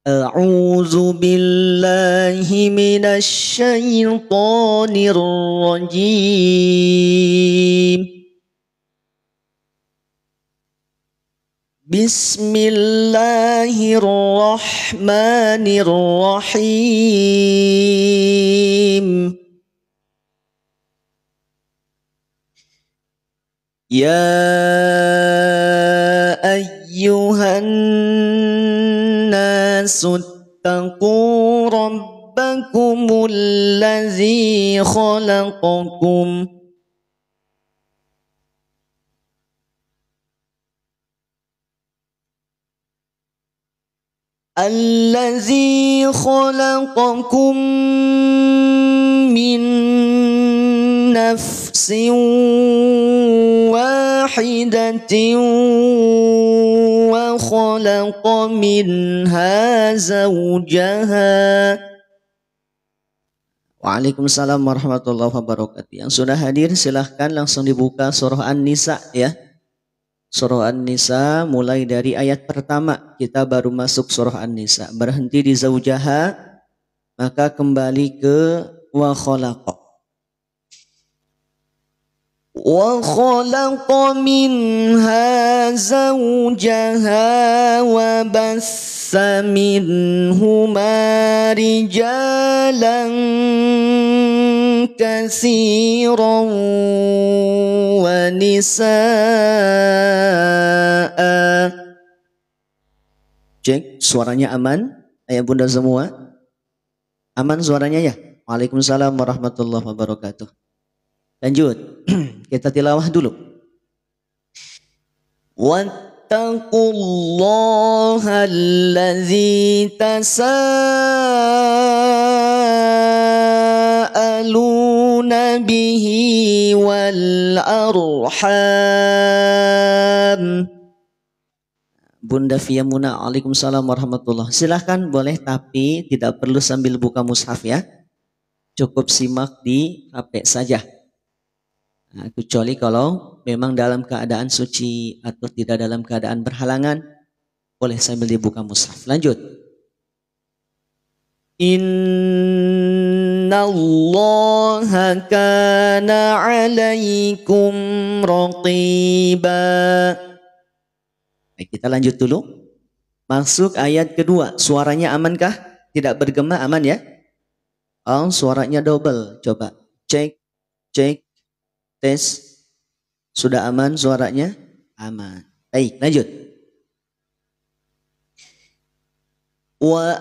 أعوذ بالله من الشيطان الرجيم. بسم الله الرحمن الرحيم. يا أيها الناس اتقوا ربكم الذي خلقكم من نفس واحدة وخلق منها زوجها. Waalaikumsalam warahmatullahi wabarakatuh. Yang sudah hadir silahkan langsung dibuka surah An-Nisa ya. Surah An-Nisa mulai dari ayat pertama. Kita baru masuk surah An-Nisa. Berhenti di zaujaha, maka kembali ke wa khalaqa. وخلق منها زوجها وبث منهما رجالا كثيرا ونساء. Cek suaranya aman ayah bunda semua? Aman suaranya ya? Waalaikumsalam warahmatullahi wabarakatuh. Lanjut, kita tilawah dulu. Wattaqullaha allazi tasaaluna bihi wal arham. Bunda Fiyamuna, waalaikumsalam warahmatullahi. Silahkan boleh, tapi tidak perlu sambil buka mushaf ya. Cukup simak di HP saja. Nah, kecuali kalau memang dalam keadaan suci atau tidak dalam keadaan berhalangan, boleh sambil dibuka mushaf. Lanjut. Innallaha kana 'alaikum raqiba. Baik, kita lanjut dulu. Masuk ayat kedua. Suaranya amankah? Tidak bergema, aman ya? Oh, suaranya double. Coba cek, cek. Tes, sudah aman suaranya? Aman. Baik, lanjut. Wa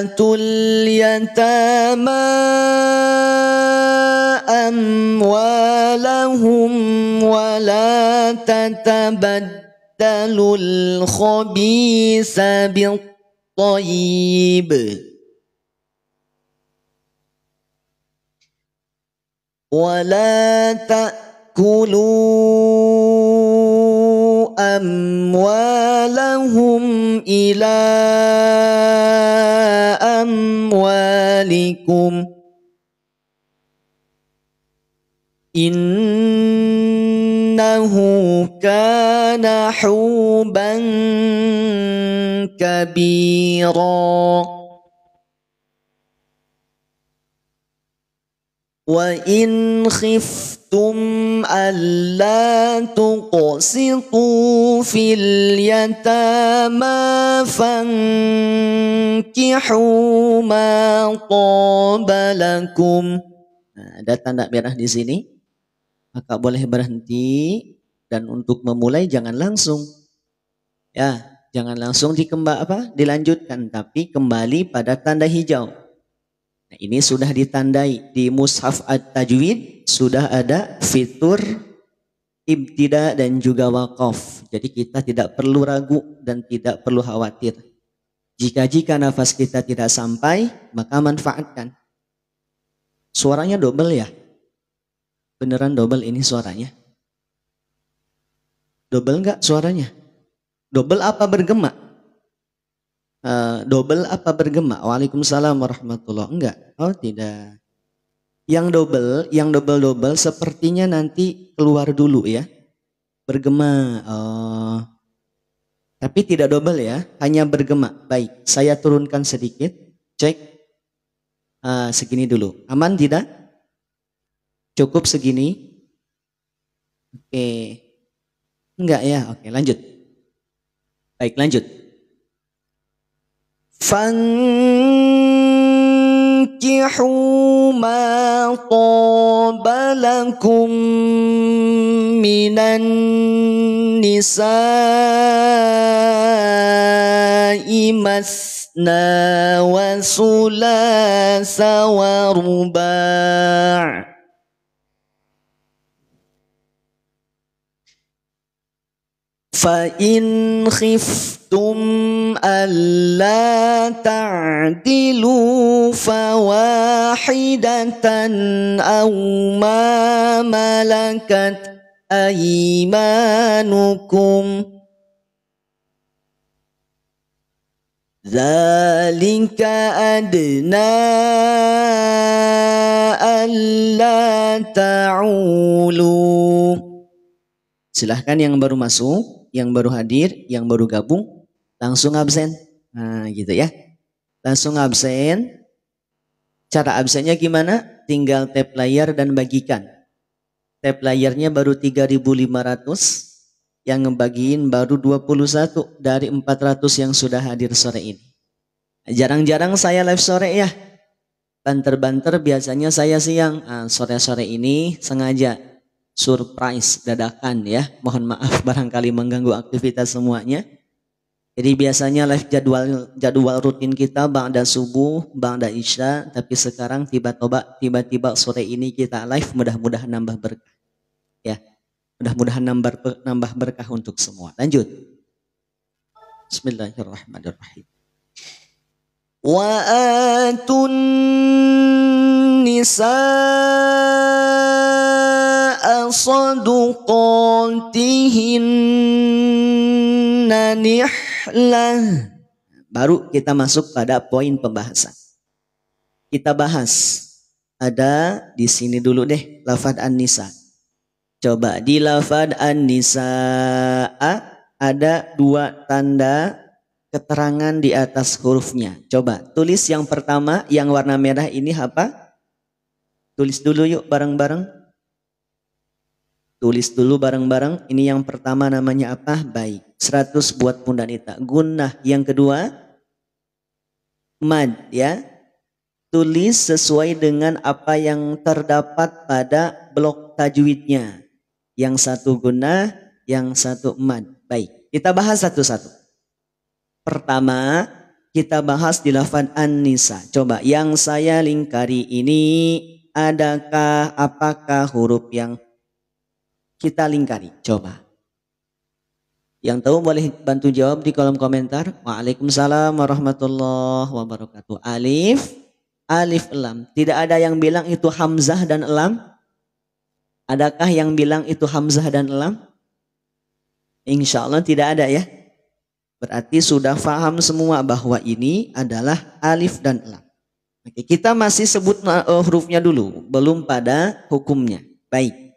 atul yatama amwalahum wa la tatabaddalul khabisa bit-thayyib. ولا تأكلوا أموالهم إلى أموالكم إنه كان حوبا كبيرا. وَإِنْ خِفْتُمْ أَلَّا تُقْسِطُوا فِي الْيَتَامَى فَانكِحُوا مَا طَابَ لَكُمْ. Ada tanda merah di sini, maka boleh berhenti, dan untuk memulai jangan langsung. Ya, jangan langsung dilanjutkan, tapi kembali pada tanda hijau. Nah, ini sudah ditandai di Mushaf At-Tajwid, sudah ada fitur ibtida dan juga waqaf. Jadi kita tidak perlu ragu dan tidak perlu khawatir. Jika nafas kita tidak sampai, maka manfaatkan. Suaranya double ya? Beneran double ini suaranya? Double enggak suaranya? Double apa bergema? Double apa bergema? Waalaikumsalam warahmatullahi. Enggak. Oh tidak. Yang double sepertinya nanti keluar dulu ya. Bergema. Oh. Tapi tidak double ya, hanya bergema. Baik, saya turunkan sedikit. Cek. Segini dulu. Aman tidak? Cukup segini? Oke. Enggak ya? Oke, lanjut. Baik, lanjut. Fankihu ma taba lakum minan nisa'i masna wa sulasa wa ruba'. فَإِنْ خِفْتُمْ أَلَّا تَعْدِلُوا فَوَاحِدَةً أَوْ مَا مَلَكَتْ أَيْمَانُكُمْ ذَلِكَ أَدْنَى أَلَّا تَعُولُوا. Silahkan yang baru masuk, yang baru hadir, yang baru gabung, langsung absen. Nah gitu ya. Langsung absen. Cara absennya gimana? Tinggal tap layar dan bagikan. Tap layarnya baru 3.500. Yang ngebagiin baru 21 dari 400 yang sudah hadir sore ini. Jarang-jarang saya live sore ya. Banter-banter biasanya saya siang. Sore-sore ini sengaja. Surprise dadakan ya, mohon maaf barangkali mengganggu aktivitas semuanya. Jadi biasanya live jadwal rutin kita ba'da subuh, ba'da isya, tapi sekarang tiba-tiba sore ini kita live, mudah-mudahan nambah berkah ya, mudah-mudahan nambah berkah untuk semua. Lanjut. Bismillahirrahmanirrahim. Wa atun nisaa saduqatihinna nihlah. Baru kita masuk pada poin pembahasan. Kita bahas. Ada di sini dulu deh lafadz an-nisa. Coba di lafadz an-nisa ada dua tanda keterangan di atas hurufnya. Coba tulis yang pertama yang warna merah ini apa? Tulis dulu yuk bareng-bareng. Tulis dulu bareng-bareng. Ini yang pertama namanya apa? Baik. 100 buat Bunda Nita. Gunnah. Yang kedua mad ya. Tulis sesuai dengan apa yang terdapat pada blok tajwidnya. Yang satu gunnah, yang satu mad. Baik. Kita bahas satu-satu. Pertama, kita bahas di lafadz an-nisa. Coba yang saya lingkari ini apakah huruf yang kita lingkari? Coba. Yang tahu boleh bantu jawab di kolom komentar. Waalaikumsalam warahmatullahi wabarakatuh. Alif, lam. Tidak ada yang bilang itu hamzah dan lam? Adakah yang bilang itu hamzah dan lam? Insya Allah tidak ada ya. Berarti sudah paham semua bahwa ini adalah alif dan lam. Oke, kita masih sebut hurufnya dulu, belum pada hukumnya. Baik.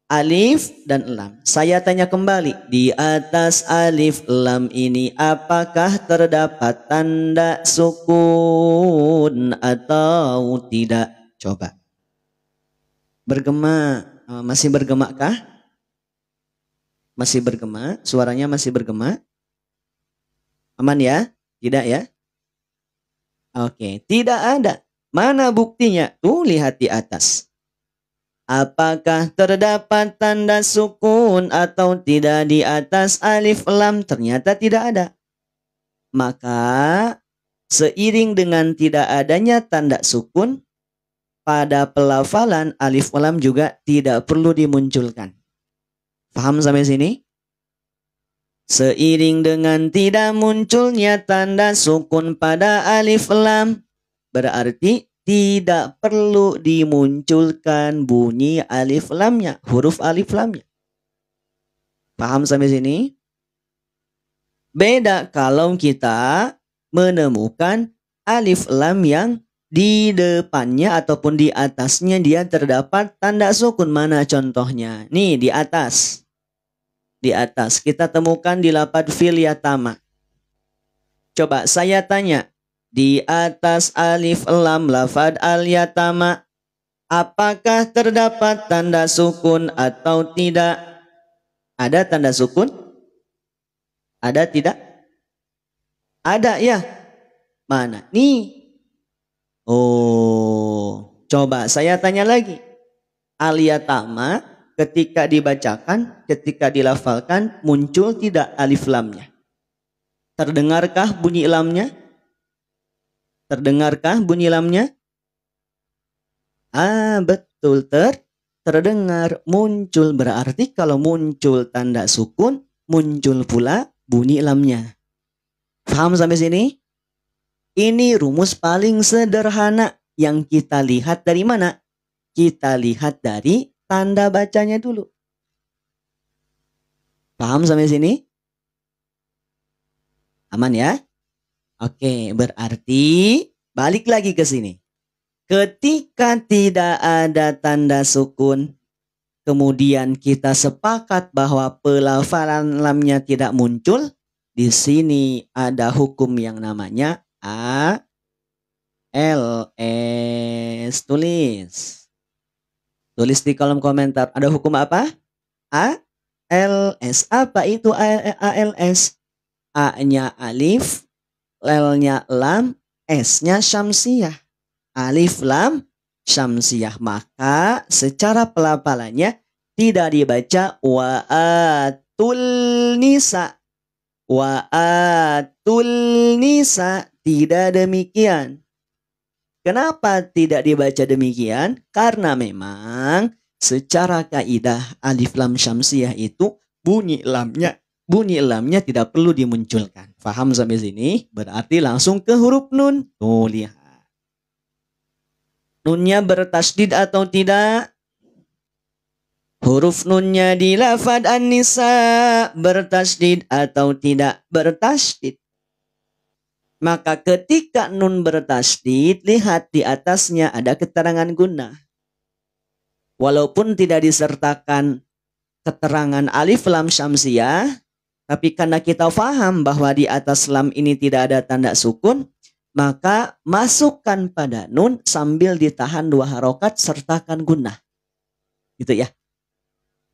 Alif dan lam. Saya tanya kembali, di atas alif lam ini apakah terdapat tanda sukun atau tidak? Coba. Bergema. Masih bergemakah? Masih bergema? Suaranya masih bergema? Aman ya? Tidak ya? Oke, tidak ada. Mana buktinya? Tuh lihat di atas. Apakah terdapat tanda sukun atau tidak di atas alif lam? Ternyata tidak ada. Maka seiring dengan tidak adanya tanda sukun, pada pelafalan alif lam juga tidak perlu dimunculkan. Paham sampai sini? Seiring dengan tidak munculnya tanda sukun pada alif lam, berarti tidak perlu dimunculkan bunyi alif lamnya, huruf alif lamnya. Paham sampai sini? Beda kalau kita menemukan alif lam yang di depannya ataupun di atasnya dia terdapat tanda sukun. Mana contohnya? Nih di atas. Di atas. Kita temukan di lafad fil yatama. Coba saya tanya. Di atas alif lam lafad al yatama. Apakah terdapat tanda sukun atau tidak? Ada tanda sukun? Ada tidak? Ada ya? Mana? Nih. Oh, coba saya tanya lagi. Al-yatama ketika dibacakan, ketika dilafalkan, muncul tidak alif lamnya? Terdengarkah bunyi lamnya? Terdengarkah bunyi lamnya? Betul, terdengar, muncul. Berarti kalau muncul tanda sukun, muncul pula bunyi lamnya. Paham sampai sini? Ini rumus paling sederhana yang kita lihat dari mana? Kita lihat dari tanda bacanya dulu. Paham sampai sini? Aman ya? Oke, berarti balik lagi ke sini. Ketika tidak ada tanda sukun, kemudian kita sepakat bahwa pelafalan lamnya tidak muncul, di sini ada hukum yang namanya ALS. Tulis di kolom komentar. Ada hukum apa? ALS. Apa itu ALS? A-nya alif, L-nya lam, S-nya syamsiyah. Alif lam syamsiyah. Maka secara pelafalannya tidak dibaca wa'atul nisa. Wa'atul nisa. Tidak demikian. Kenapa tidak dibaca demikian? Karena memang secara kaidah alif lam syamsiyah itu bunyi lamnya tidak perlu dimunculkan. Faham sampai sini? Berarti langsung ke huruf nun. Tuh lihat. Nunnya bertasdid atau tidak? Huruf nunnya di lafad an-nisa bertasdid atau tidak? Bertasdid. Maka ketika nun bertasdid, lihat di atasnya ada keterangan gunnah. Walaupun tidak disertakan keterangan alif lam syamsiyah, tapi karena kita faham bahwa di atas lam ini tidak ada tanda sukun, maka masukkan pada nun sambil ditahan 2 harokat sertakan gunnah. Gitu ya.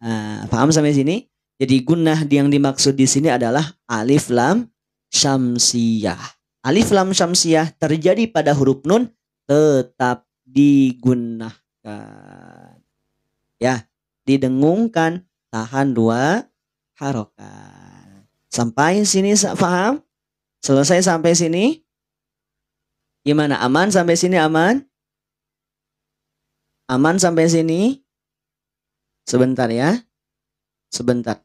Nah, paham sampai sini? Jadi gunnah yang dimaksud di sini adalah alif lam syamsiyah. Alif lam syamsiyah terjadi pada huruf nun tetap digunnahkan. Ya, didengungkan, tahan 2 harokat. Sampai sini paham? Selesai sampai sini? Gimana? Aman sampai sini? Aman? Aman sampai sini? Sebentar ya. Sebentar.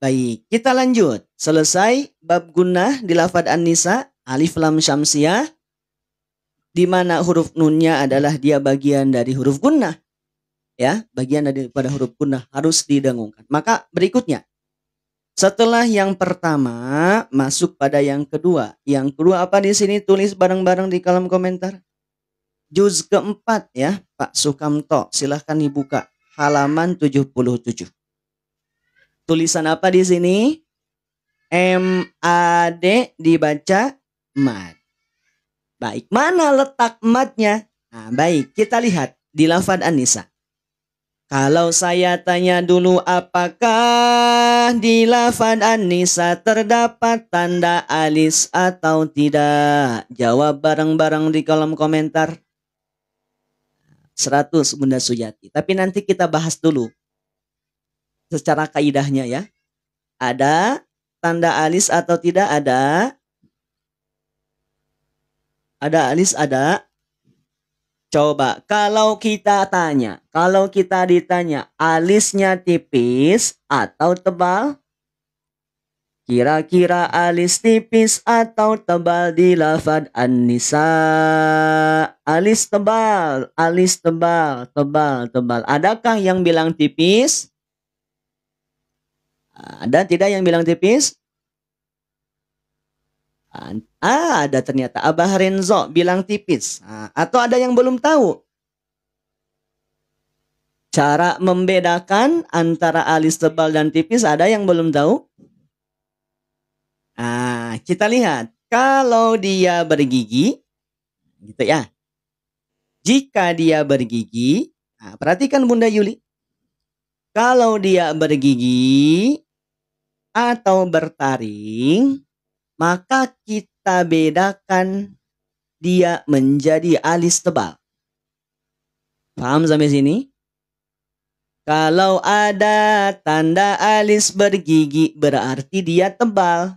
Baik, kita lanjut. Selesai bab gunnah di lafad an-nisa, alif lam syamsiyah, di mana huruf nunnya adalah dia bagian dari huruf gunnah. Ya, bagian daripada huruf gunnah harus didengungkan. Maka berikutnya, setelah yang pertama masuk pada yang kedua. Yang kedua apa di sini? Tulis bareng-bareng di kolom komentar. Juz keempat ya, Pak Sukamto. Silahkan dibuka halaman 77. Tulisan apa di sini? MAD dibaca mad. Baik, mana letak madnya? Nah, baik, kita lihat di lafad an-nisa. Kalau saya tanya dulu, apakah di lafad an-nisa terdapat tanda alis atau tidak? Jawab bareng-bareng di kolom komentar. 100 Bunda Suyati. Tapi nanti kita bahas dulu secara kaidahnya ya. Ada tanda alis atau tidak? Ada. Ada alis? Ada. Coba kalau kita ditanya alisnya tipis atau tebal? Kira-kira alis tipis atau tebal di lafad an-nisa? Alis tebal, tebal. Adakah yang bilang tipis? Ada tidak yang bilang tipis? Ada ternyata. Abah Renzo bilang tipis. Atau ada yang belum tahu cara membedakan antara alis tebal dan tipis? Ada yang belum tahu? Kita lihat. Kalau dia bergigi, gitu ya. Jika dia bergigi, perhatikan Bunda Yuli. Kalau dia bergigi atau bertaring, maka kita bedakan dia menjadi alis tebal. Paham sampai sini? Kalau ada tanda alis bergigi berarti dia tebal.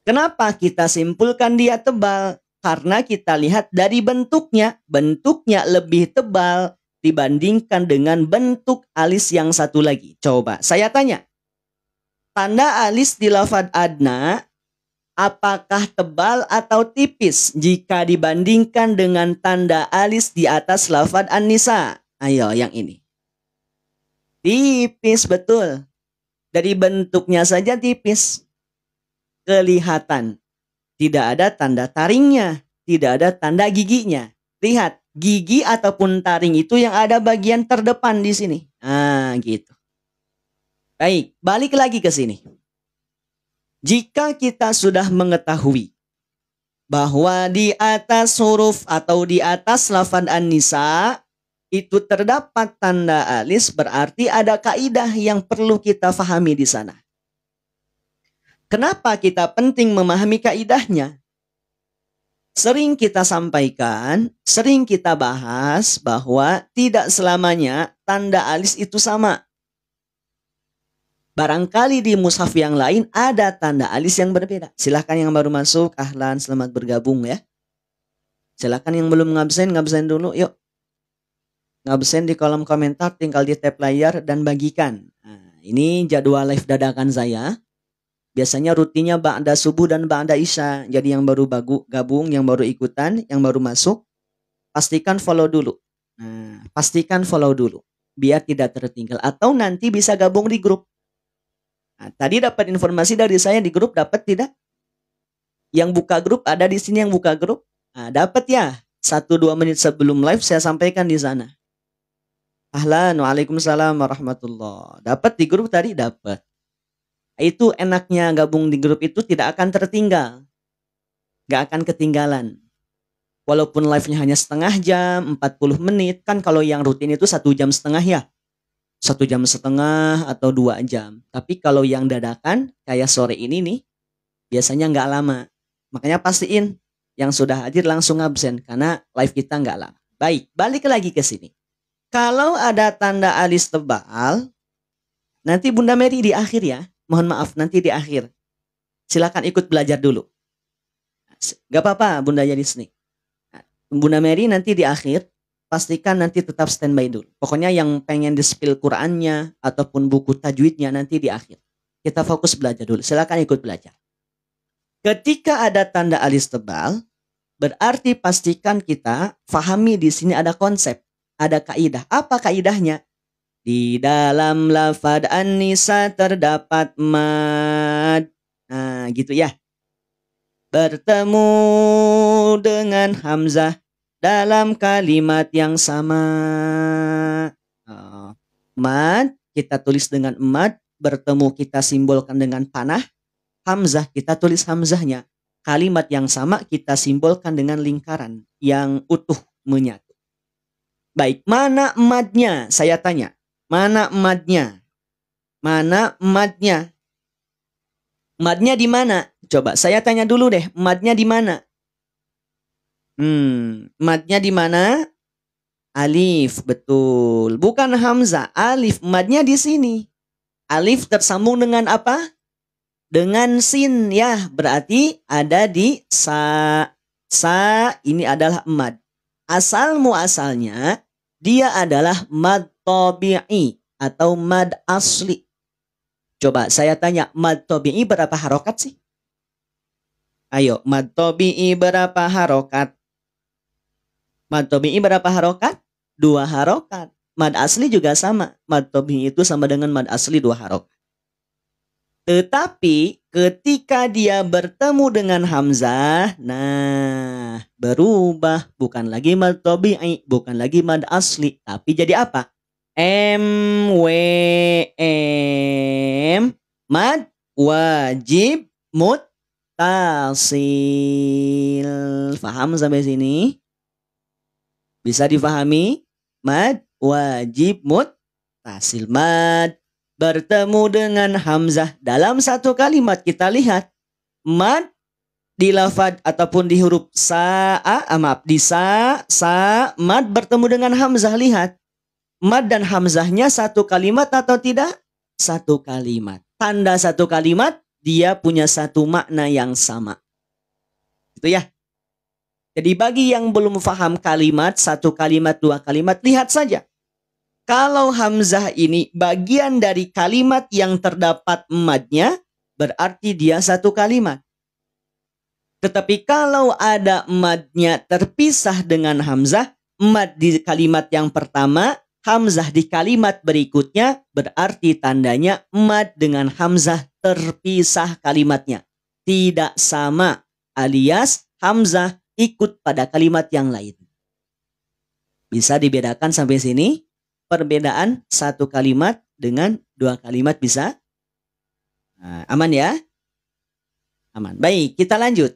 Kenapa kita simpulkan dia tebal? Karena kita lihat dari bentuknya. Bentuknya lebih tebal dibandingkan dengan bentuk alis yang satu lagi. Coba saya tanya. Tanda alis di lafadz adna apakah tebal atau tipis jika dibandingkan dengan tanda alis di atas lafadz an-nisa? Ayo yang ini. Tipis, betul. Dari bentuknya saja tipis. Kelihatan. Tidak ada tanda taringnya. Tidak ada tanda giginya. Lihat, gigi ataupun taring itu yang ada bagian terdepan di sini. Gitu. Baik, balik lagi ke sini. Jika kita sudah mengetahui bahwa di atas huruf atau di atas lafadz an-nisa itu terdapat tanda alis, berarti ada kaidah yang perlu kita fahami di sana. Kenapa kita penting memahami kaidahnya? Sering kita sampaikan, sering kita bahas bahwa tidak selamanya tanda alis itu sama. Barangkali di mushaf yang lain ada tanda alis yang berbeda. Silahkan yang baru masuk, ahlan, selamat bergabung ya. Silahkan yang belum ngabsen dulu, yuk. Ngabsen di kolom komentar, tinggal di tap layar dan bagikan. Ini jadwal live dadakan saya. Biasanya rutinnya ba'da subuh dan ba'da isya. Jadi yang baru gabung, yang baru ikutan, yang baru masuk, pastikan follow dulu. Pastikan follow dulu biar tidak tertinggal, atau nanti bisa gabung di grup. Tadi dapat informasi dari saya di grup, dapat tidak? Yang buka grup ada di sini yang buka grup? Dapat ya. 1-2 menit sebelum live saya sampaikan di sana. Ahlan, waalaikumsalam warahmatullah. Dapat di grup tadi? Dapat. Itu enaknya gabung di grup itu tidak akan tertinggal. Gak akan ketinggalan. Walaupun live-nya hanya setengah jam, 40 menit. Kan kalau yang rutin itu 1 jam setengah ya. 1 jam setengah atau 2 jam. Tapi kalau yang dadakan kayak sore ini nih, biasanya gak lama. Makanya pastiin yang sudah hadir langsung absen. Karena live kita gak lama. Baik, balik lagi ke sini. Kalau ada tanda alis tebal, nanti Bunda Mary di akhir ya. Mohon maaf, nanti di akhir. Silakan ikut belajar dulu. Gak apa-apa Bunda Yadisni. Bunda Mary nanti di akhir, pastikan nanti tetap standby dulu. Pokoknya yang pengen di-spill Qur'annya ataupun buku tajwidnya nanti di akhir. Kita fokus belajar dulu. Silakan ikut belajar. Ketika ada tanda alis tebal, berarti pastikan kita fahami di sini ada konsep. Ada kaidah. Apa kaidahnya? Di dalam lafadz an-nisa terdapat mad. Gitu ya. Bertemu dengan hamzah dalam kalimat yang sama. Mad kita tulis dengan mad. Bertemu kita simbolkan dengan panah. Hamzah kita tulis hamzahnya. Kalimat yang sama kita simbolkan dengan lingkaran yang utuh menyatu. Baik, mana madnya? Saya tanya. Mana madnya? Mana madnya? Madnya di mana? Coba saya tanya dulu deh, madnya di mana? Madnya di mana? Alif, betul. Bukan hamzah, alif. Madnya di sini. Alif tersambung dengan apa? Dengan sin ya. Berarti ada di sa. Sa ini adalah mad. Asal muasalnya dia adalah mad tabi'i atau mad asli. Coba saya tanya, mad tabi'i berapa harokat sih? Ayo, mad tabi'i berapa harokat? Mad tabi'i berapa harokat? 2 harokat. Mad asli juga sama. Mad tabi'i itu sama dengan mad asli 2 harokat. Tetapi ketika dia bertemu dengan hamzah, nah berubah, bukan lagi mad tabi'i, bukan lagi mad asli, tapi jadi apa? M W M, mad wajib muttasil. Faham sampai sini? Bisa difahami? Mad wajib muttasil. Mad bertemu dengan hamzah dalam satu kalimat. Kita lihat mad di lafad ataupun di huruf di mad bertemu dengan hamzah. Lihat mad dan hamzahnya satu kalimat atau tidak? Satu kalimat. Tanda satu kalimat, dia punya satu makna yang sama. Itu ya. Jadi bagi yang belum paham kalimat, satu kalimat, dua kalimat, lihat saja. Kalau hamzah ini bagian dari kalimat yang terdapat madnya, berarti dia satu kalimat. Tetapi kalau ada madnya terpisah dengan hamzah, mad di kalimat yang pertama, hamzah di kalimat berikutnya, berarti tandanya mad dengan hamzah terpisah kalimatnya. Tidak sama, alias hamzah ikut pada kalimat yang lain. Bisa dibedakan sampai sini? Perbedaan satu kalimat dengan dua kalimat bisa? Nah, aman ya? Aman. Baik, kita lanjut.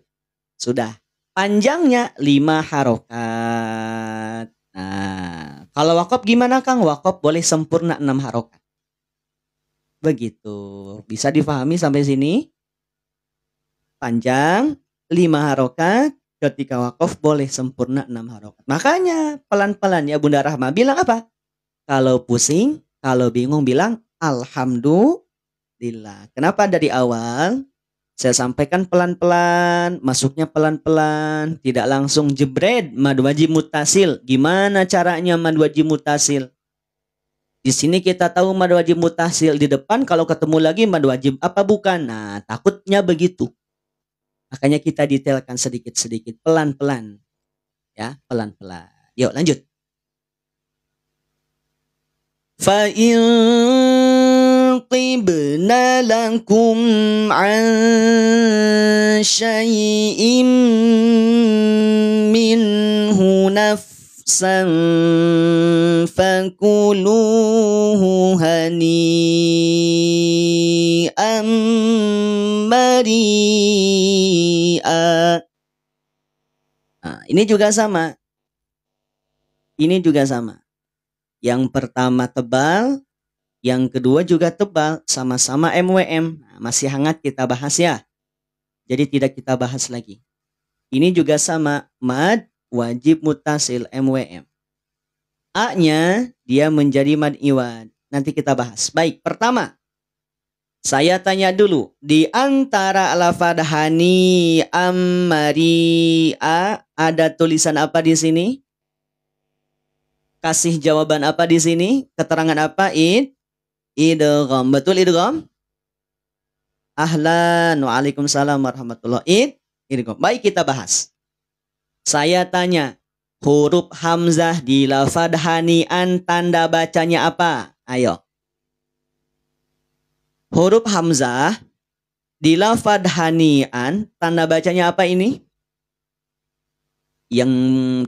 Sudah. Panjangnya 5 harokat. Nah, kalau wakaf gimana Kang? Wakaf boleh sempurna 6 harokat. Begitu. Bisa difahami sampai sini? Panjang 5 harokat. Ketika wakaf boleh sempurna 6 harokat. Makanya pelan-pelan ya Bunda Rahma bilang apa? Kalau pusing, kalau bingung bilang alhamdulillah. Kenapa dari awal saya sampaikan pelan-pelan, masuknya pelan-pelan, tidak langsung jebret mad wajib muttasil. Gimana caranya mad wajib muttasil? Di sini kita tahu mad wajib muttasil, di depan kalau ketemu lagi mad wajib apa bukan? Nah, takutnya begitu. Makanya kita detailkan sedikit-sedikit, pelan-pelan. Ya, pelan-pelan. Yuk lanjut. فَإِن طِبْنَ لَكُمْ عَنْ شَيْءٍ مِّنْهُ نَفْسًا فَكُلُوهُ هَنِيئًا مَرِيئًا. Nah, ini juga sama. Yang pertama tebal, yang kedua juga tebal, sama-sama MWM. Nah, masih hangat kita bahas ya. Jadi tidak kita bahas lagi. Ini juga sama, mad wajib muttasil MWM. A-nya dia menjadi mad iwad. Nanti kita bahas. Baik, pertama. Saya tanya dulu, di antara lafadz hani ammaria ada tulisan apa di sini? Kasih jawaban apa di sini? Keterangan apa? Idgham. Betul idgham? Ahlan. Waalaikumsalam warahmatullahi. Idgham. Baik, kita bahas. Saya tanya, huruf hamzah di lafadz hani'an tanda bacanya apa? Ayo. Huruf hamzah di lafadz hani'an tanda bacanya apa ini? Yang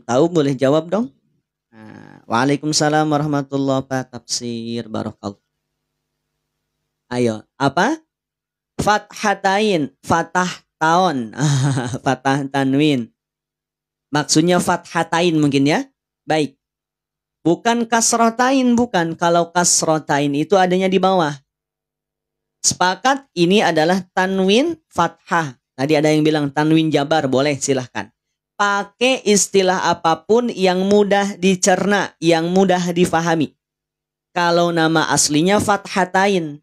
tahu boleh jawab dong. Waalaikumsalam warahmatullahi wabarakatuh. Tafsir barakallah. Ayo, apa? Fathatain, fatah taon, fatah tanwin. Maksudnya fathatain mungkin ya. Baik. Bukan kasrotain, bukan. Kalau kasrotain itu adanya di bawah. Sepakat ini adalah tanwin fathah. Tadi ada yang bilang tanwin jabar, boleh silahkan. Pakai istilah apapun yang mudah dicerna, yang mudah difahami. Kalau nama aslinya fathatain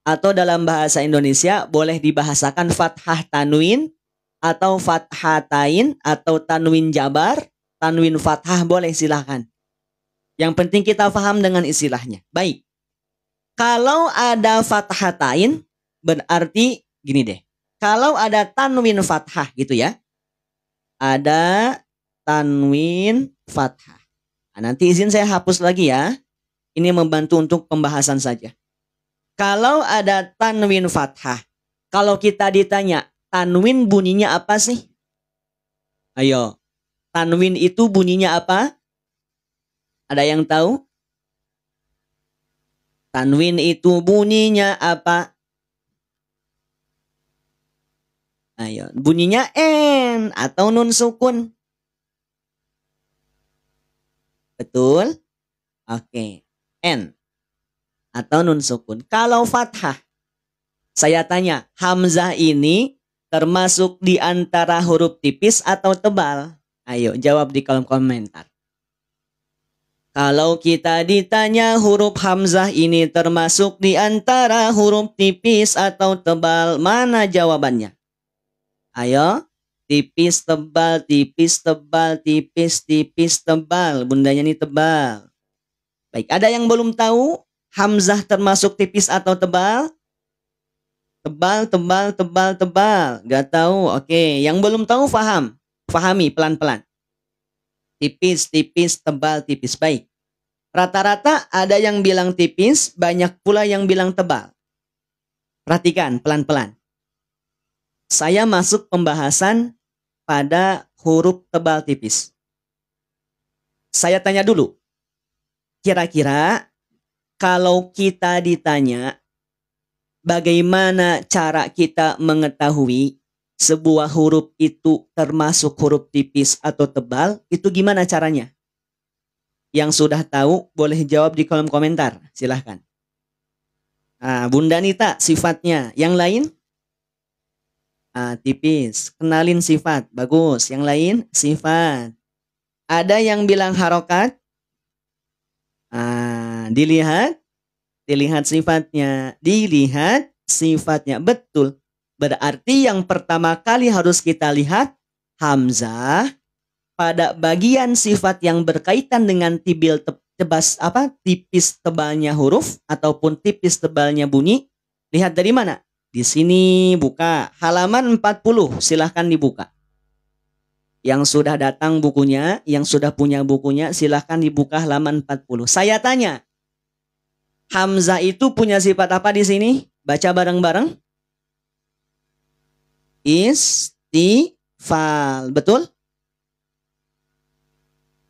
atau dalam bahasa Indonesia boleh dibahasakan fathah tanwin atau fathatain atau tanwin jabar, tanwin fathah boleh silahkan. Yang penting kita paham dengan istilahnya. Baik. Kalau ada fathatain berarti gini deh. Kalau ada tanwin fathah gitu ya. Ada tanwin fathah. Nah, nanti izin saya hapus lagi ya. Ini membantu untuk pembahasan saja. Kalau ada tanwin fathah, kalau kita ditanya, tanwin bunyinya apa sih? Ayo, tanwin itu bunyinya apa? Ada yang tahu? Tanwin itu bunyinya apa? Ayo, bunyinya N atau nun sukun. Betul? Oke, N atau nun sukun. Kalau fathah, saya tanya, hamzah ini termasuk di antara huruf tipis atau tebal? Ayo, jawab di kolom komentar. Kalau kita ditanya huruf hamzah ini termasuk di antara huruf tipis atau tebal, mana jawabannya? Ayo, tipis, tebal, tipis, tebal, tipis, tipis, tebal. Bundanya ini tebal. Baik, ada yang belum tahu hamzah termasuk tipis atau tebal? Tebal, tebal, tebal, tebal. Gak tahu, oke. Yang belum tahu paham. Pahami pelan-pelan. Tipis, tipis, tebal, tipis. Baik. Rata-rata ada yang bilang tipis, banyak pula yang bilang tebal. Perhatikan pelan-pelan. Saya masuk pembahasan pada huruf tebal tipis. Saya tanya dulu, kira-kira kalau kita ditanya bagaimana cara kita mengetahui sebuah huruf itu termasuk huruf tipis atau tebal, itu gimana caranya? Yang sudah tahu boleh jawab di kolom komentar, silahkan. Nah, Bunda Nita sifatnya, yang lain? Tipis, kenalin sifat, bagus. Yang lain sifat. Ada yang bilang harokat? Dilihat, dilihat sifatnya, dilihat sifatnya, betul. Berarti yang pertama kali harus kita lihat hamzah pada bagian sifat yang berkaitan dengan tipis tebalnya huruf ataupun tipis tebalnya bunyi. Lihat dari mana? Di sini buka halaman 40, silahkan dibuka. Yang sudah datang bukunya, yang sudah punya bukunya, silahkan dibuka halaman 40. Saya tanya, hamzah itu punya sifat apa di sini? Baca bareng-bareng. Istifal, betul?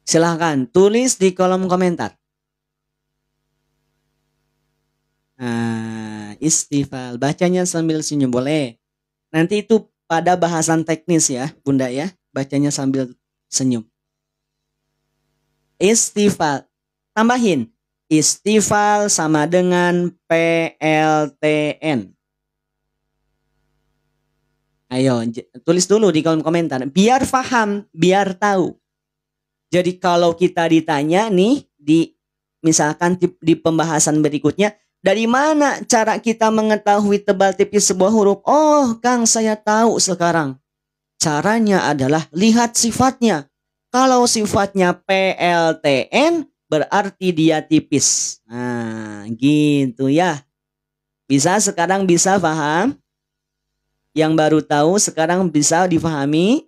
Silahkan tulis di kolom komentar. Istifal, bacanya sambil senyum boleh. Nanti itu pada bahasan teknis ya, Bunda ya, bacanya sambil senyum. Istifal, tambahin. Istifal sama dengan PLTN. Ayo, tulis dulu di kolom komentar. Biar paham, biar tahu. Jadi kalau kita ditanya nih, misalkan di pembahasan berikutnya, dari mana cara kita mengetahui tebal tipis sebuah huruf? Oh, Kang, saya tahu sekarang. Caranya adalah lihat sifatnya. Kalau sifatnya PLTN, berarti dia tipis. Nah, gitu ya. Bisa sekarang bisa paham? Yang baru tahu sekarang bisa difahami?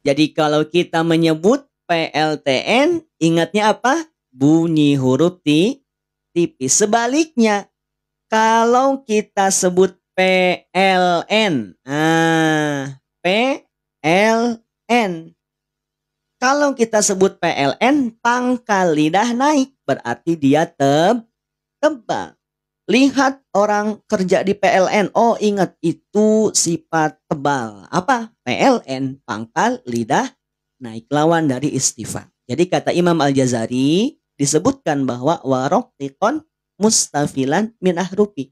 Jadi kalau kita menyebut PLTN, ingatnya apa? Bunyi huruf tipis. Sebaliknya, kalau kita sebut PLN, PLN. Kalau kita sebut PLN, pangkal lidah naik, berarti dia tebal. Lihat orang kerja di PLN, oh ingat itu sifat tebal. Apa? PLN, pangkal lidah naik, lawan dari istifal. Jadi kata Imam Al-Jazari, disebutkan bahwa waroktikon mustafilan min ahrufi.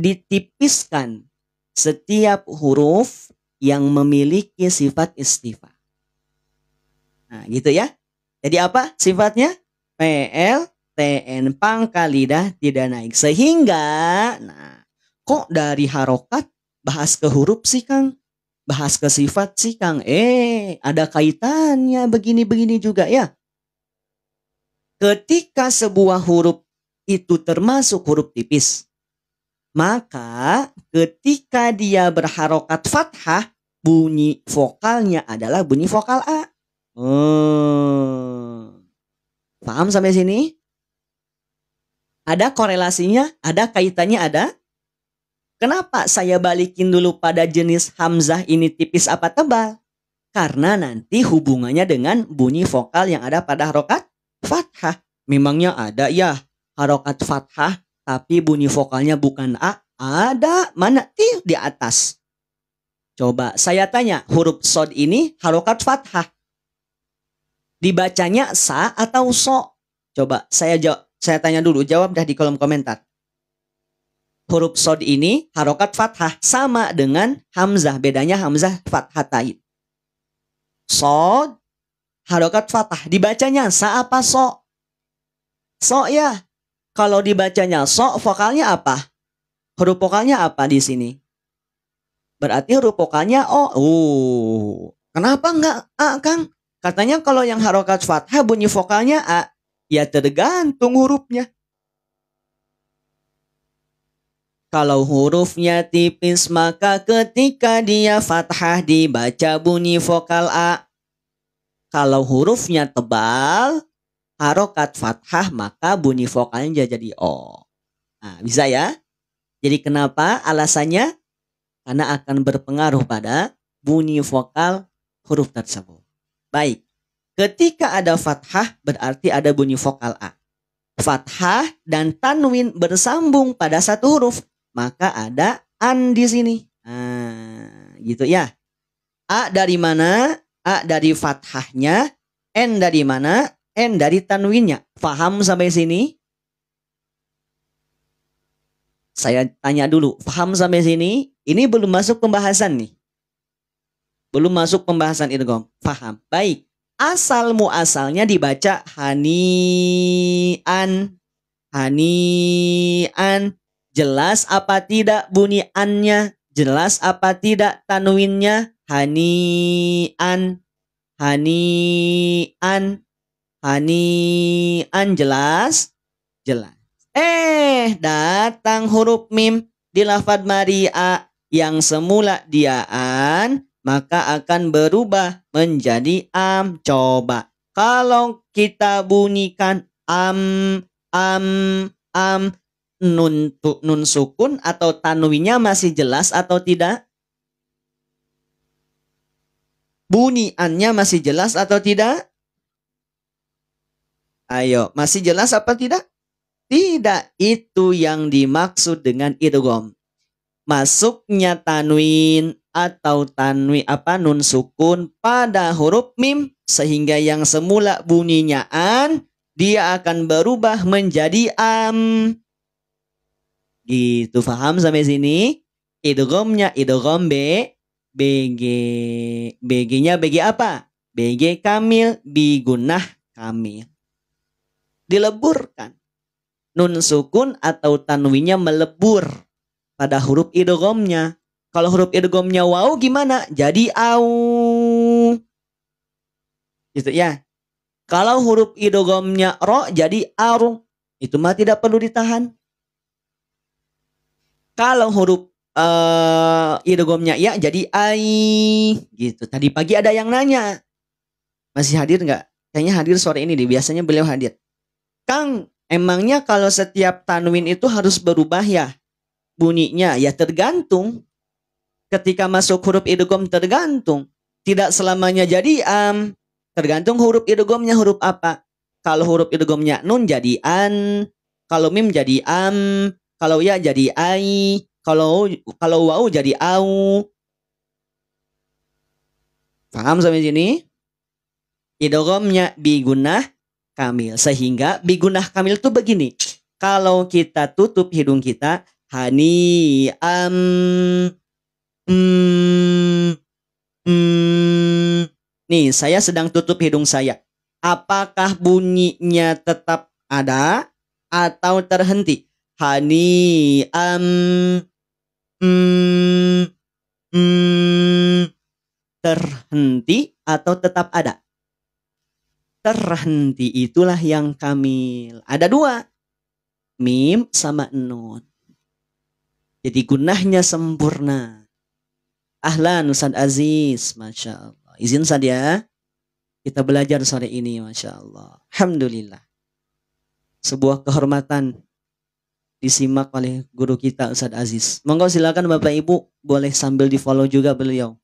Ditipiskan setiap huruf yang memiliki sifat istifal. Nah, gitu ya. Jadi apa sifatnya? PLTN, pangkal lidah tidak naik. Sehingga, nah, kok dari harokat bahas ke huruf sih, Kang? Bahas ke sifat sih, Kang? Ada kaitannya begini-begini juga ya. Ketika sebuah huruf itu termasuk huruf tipis, maka ketika dia berharokat fathah, bunyi vokalnya adalah bunyi vokal A. Paham sampai sini? Ada korelasinya? Ada kaitannya? Ada? Kenapa saya balikin dulu pada jenis hamzah ini tipis apa tebal? Karena nanti hubungannya dengan bunyi vokal yang ada pada harokat fathah. Memangnya ada ya harokat fathah tapi bunyi vokalnya bukan A? Ada. Mana? Di atas. Coba saya tanya, huruf sod ini harokat fathah. Dibacanya sa atau so? Coba saya tanya dulu, jawab dah di kolom komentar. Huruf sod ini harokat fathah sama dengan hamzah. Bedanya hamzah fathah tain. Sod harokat fathah. Dibacanya sa apa so? So ya. Kalau dibacanya so, vokalnya apa? Huruf vokalnya apa di sini? Berarti huruf vokalnya O. Kenapa enggak A, Kang? Katanya kalau yang harokat fathah bunyi vokalnya A. Ya tergantung hurufnya. Kalau hurufnya tipis maka ketika dia fathah dibaca bunyi vokal A. Kalau hurufnya tebal, harokat fathah maka bunyi vokalnya jadi O. Nah, bisa ya? Jadi kenapa alasannya? Karena akan berpengaruh pada bunyi vokal huruf tersebut. Baik, ketika ada fathah berarti ada bunyi vokal A. Fathah dan tanwin bersambung pada satu huruf. Maka ada an di sini. Nah, gitu ya. A dari mana? A dari fathahnya. N dari mana? N dari tanwinnya. Faham sampai sini? Saya tanya dulu. Faham sampai sini? Ini belum masuk pembahasan nih. Belum masuk pembahasan idgham. Faham. Baik. Asal muasalnya dibaca hani'an. Hani'an. Jelas apa tidak bunyi annya? Jelas apa tidak tanwinnya? Hani'an. Hani'an. Hani'an. Jelas? Jelas. Datang huruf mim di lafadz maria yang semula dia an, maka akan berubah menjadi am. Coba. Kalau kita bunyikan am, nun sukun atau tanwinya masih jelas atau tidak? Bunyiannya masih jelas atau tidak? Ayo, masih jelas apa tidak? Tidak, itu yang dimaksud dengan idgham. Masuknya tanwin atau nun sukun pada huruf mim sehingga yang semula bunyinya an dia akan berubah menjadi am. Gitu, paham sampai sini? Idghamnya idgham BG. BG-nya BG apa? BG kamil, bigunah kamil. Dileburkan. Nun sukun atau tanwinnya melebur pada huruf idghamnya. Kalau huruf idghamnya waw gimana? Jadi au. Gitu ya. Kalau huruf idghamnya ro jadi aru. Itu mah tidak perlu ditahan. Kalau huruf idghamnya ya jadi ai. Gitu. Tadi pagi ada yang nanya. Masih hadir nggak? Kayaknya hadir sore ini deh. Biasanya beliau hadir. Kang, emangnya kalau setiap tanwin itu harus berubah ya bunyinya? Ya tergantung. Ketika masuk huruf idgham tergantung. Tidak selamanya jadi am. Tergantung huruf idghamnya huruf apa. Kalau huruf idghamnya nun jadi an. Kalau mim jadi am. Kalau ya jadi ai. Kalau waw jadi au. Paham sampai sini? Idghamnya bigunah kamil. Sehingga bigunah kamil itu begini. Kalau kita tutup hidung kita, hani nih, saya sedang tutup hidung saya. Apakah bunyinya tetap ada atau terhenti? Hani terhenti atau tetap ada? Terhenti, itulah yang kamil. Ada dua, mim sama nun. Jadi gunahnya sempurna. Ahlan Ustaz Aziz, Masya Allah. Izin saja kita belajar sore ini, Masya Allah. Alhamdulillah. Sebuah kehormatan disimak oleh guru kita Ustadz Aziz. Monggo silakan Bapak Ibu boleh sambil di follow juga beliau.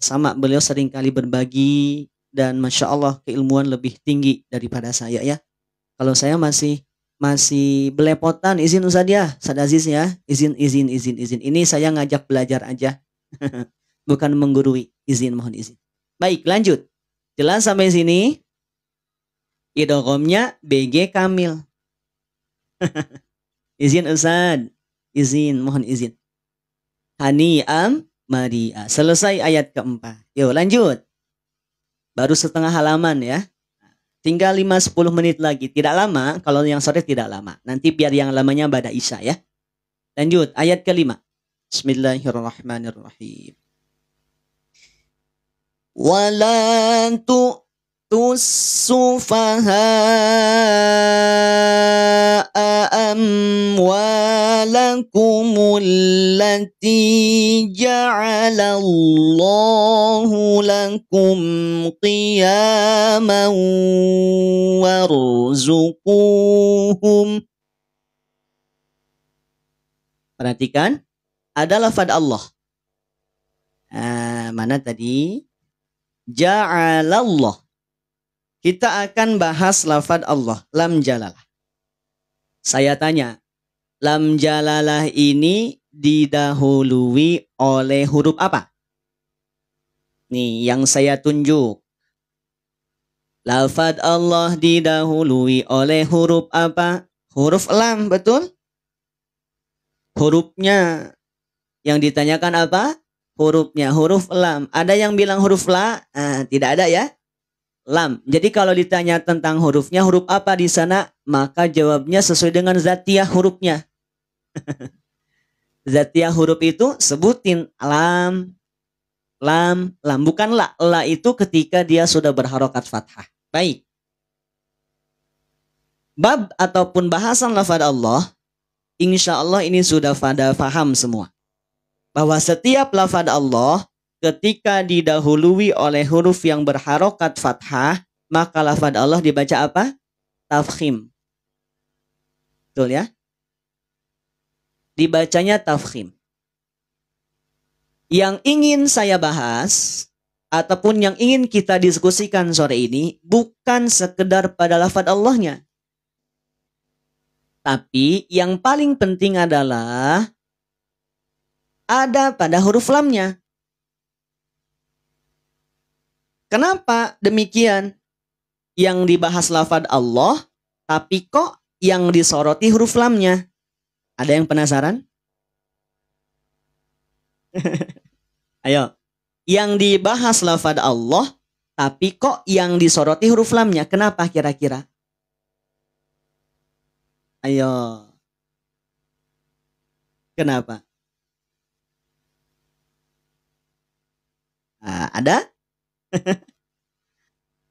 Sama beliau sering kali berbagi dan Masya Allah keilmuan lebih tinggi daripada saya ya. Kalau saya masih belepotan, izin Ustadz ya, Ustadz Aziz ya, izin. Ini saya ngajak belajar aja, bukan menggurui, mohon izin. Baik, lanjut. Jelas sampai sini? Idghamnya BG Kamil. Izin Ustadz, mohon izin. Hani'am Maria. Selesai ayat keempat. Yuk lanjut. Baru setengah halaman ya. Tinggal 5-10 menit lagi. Tidak lama, kalau yang sore tidak lama. Nanti biar yang lamanya pada Isya ya. Lanjut, ayat kelima. Bismillahirrahmanirrahim. Wala tu'tus sufaha'a amwalakumul lati ja'alallahu lakum qiyaman warzuquhum. Perhatikan, ada lafaz Allah. Mana tadi? Ja'alallah. Kita akan bahas lafaz Allah, lam jalalah. Saya tanya, lam jalalah ini didahului oleh huruf apa? Nih, yang saya tunjuk. Lafaz Allah didahului oleh huruf apa? Huruf lam, betul? Hurufnya yang ditanyakan apa? Hurufnya, huruf lam. Ada yang bilang huruf la? Tidak ada ya? Lam. Jadi kalau ditanya tentang hurufnya, huruf apa di sana? Maka jawabnya sesuai dengan zatiyah hurufnya. Zatiyah huruf itu sebutin lam, lam, lam. Bukan la. La itu ketika dia sudah berharokat fathah. Baik. Bab ataupun bahasan lafaz Allah, insya Allah ini sudah pada faham semua. Bahwa setiap lafaz Allah ketika didahului oleh huruf yang berharokat fathah, maka lafaz Allah dibaca apa? Tafkhim. Betul ya? Dibacanya tafkhim. Yang ingin saya bahas ataupun yang ingin kita diskusikan sore ini bukan sekedar pada lafaz Allahnya. Tapi yang paling penting adalah ada pada huruf lamnya. Kenapa demikian? Yang dibahas lafaz Allah, tapi kok yang disoroti huruf lamnya? Ada yang penasaran? Ayo. Yang dibahas lafaz Allah, tapi kok yang disoroti huruf lamnya? Kenapa kira-kira? Ayo. Kenapa? Ada?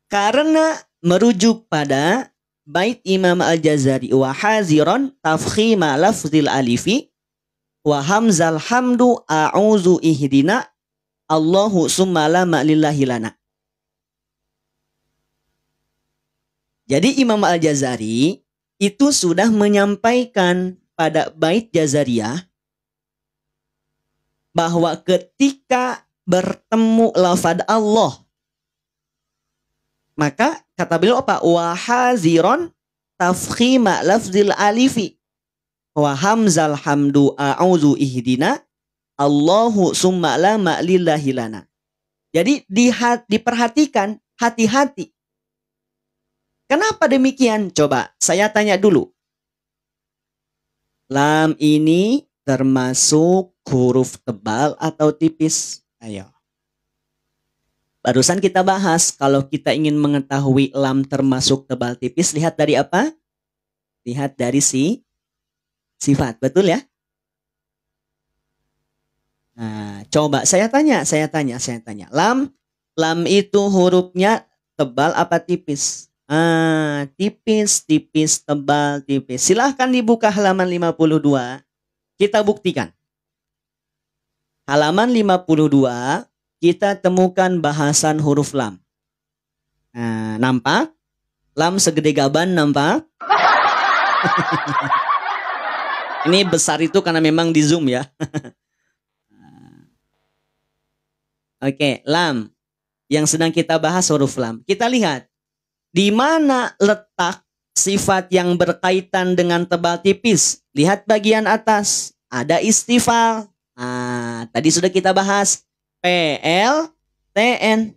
Karena merujuk pada bait Imam Al-Jazari wa haziran tafkhima lafzil alifi wa hamzal hamdu a'udzu ihdina Allahu summa la ma'lillahi lana. Jadi Imam Al-Jazari itu sudah menyampaikan pada bait Jazariyah bahwa ketika bertemu lafaz Allah, maka kata beliau apa? Wa haziron tafkhima lafzil alifi wa hamzal hamdu a'udzu ihdina Allahu summa la ma'lillahi lana. Jadi diperhatikan, hati-hati. Kenapa demikian? Coba saya tanya dulu. Lam ini termasuk huruf tebal atau tipis? Ayo. Barusan kita bahas, kalau kita ingin mengetahui lam termasuk tebal tipis, lihat dari apa? Lihat dari sifat, betul ya? Nah, coba saya tanya. Lam itu hurufnya tebal apa tipis? Tipis, tebal, tipis. Silahkan dibuka halaman 52. Kita buktikan. Halaman 52, kita temukan bahasan huruf lam. Nah, nampak? Lam segede gaban nampak? Ini besar itu karena memang di zoom ya. Oke, lam. Yang sedang kita bahas huruf lam. Kita lihat. Di mana letak sifat yang berkaitan dengan tebal tipis? Lihat bagian atas. Ada istifal. Nah, tadi sudah kita bahas. PLTN.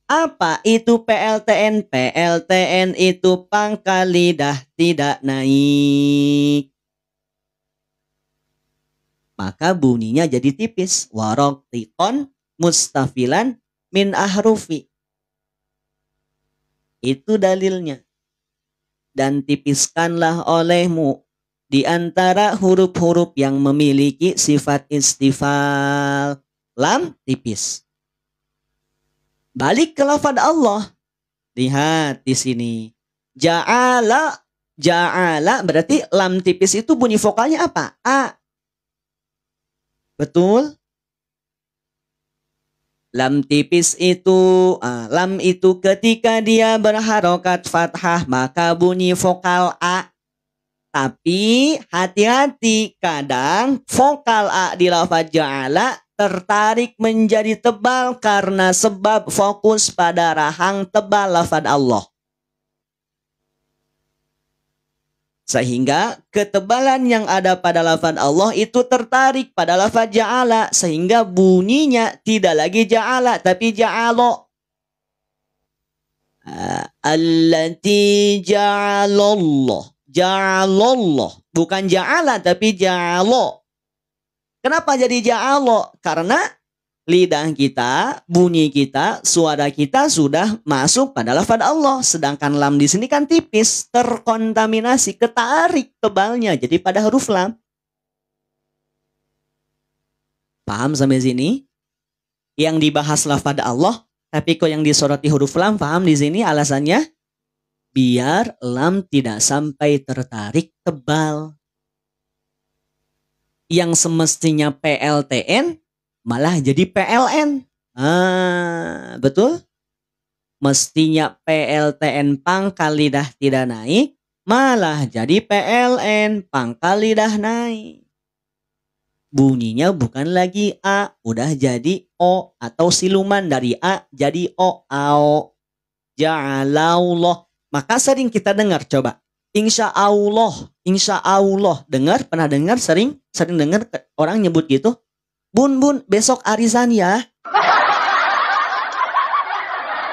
Apa itu PLTN? PLTN itu pangkal lidah tidak naik. Maka bunyinya jadi tipis. Waroktikon mustafilan min ahrufi. Itu dalilnya. Dan tipiskanlah olehmu di antara huruf-huruf yang memiliki sifat istifal. Lam tipis. Balik ke lafaz Allah. Lihat di sini. Ja'ala. Ja'ala berarti lam tipis itu bunyi vokalnya apa? A. Betul? Lam tipis itu, lam itu ketika dia berharokat fathah maka bunyi vokal A. Tapi hati-hati, kadang vokal A di lafaz ja'ala tertarik menjadi tebal karena sebab fokus pada rahang tebal lafaz Allah. Sehingga ketebalan yang ada pada lafaz Allah itu tertarik pada lafaz ja'ala. Sehingga bunyinya tidak lagi ja'ala tapi ja'alo. Allati ja'alallah. Ja'alallah. Bukan ja'ala tapi ja'alo. Kenapa jadi ja'alo? Karena lidah kita, bunyi kita, suara kita sudah masuk pada lafaz Allah. Sedangkan lam di sini kan tipis, terkontaminasi, ketarik tebalnya. Jadi pada huruf lam. Paham sampai sini? Yang dibahas lafaz Allah, tapi kok yang disoroti huruf lam, paham di sini alasannya? Biar lam tidak sampai tertarik tebal. Yang semestinya PLTN malah jadi PLN. Betul? Mestinya PLTN pangkal lidah tidak naik, malah jadi PLN pangkal lidah naik. Bunyinya bukan lagi A, udah jadi O, atau siluman dari A jadi O, AO. Ja'alallah. Maka sering kita dengar, coba. Insya Allah. Pernah dengar sering dengar orang nyebut gitu. Bun, besok arisan ya.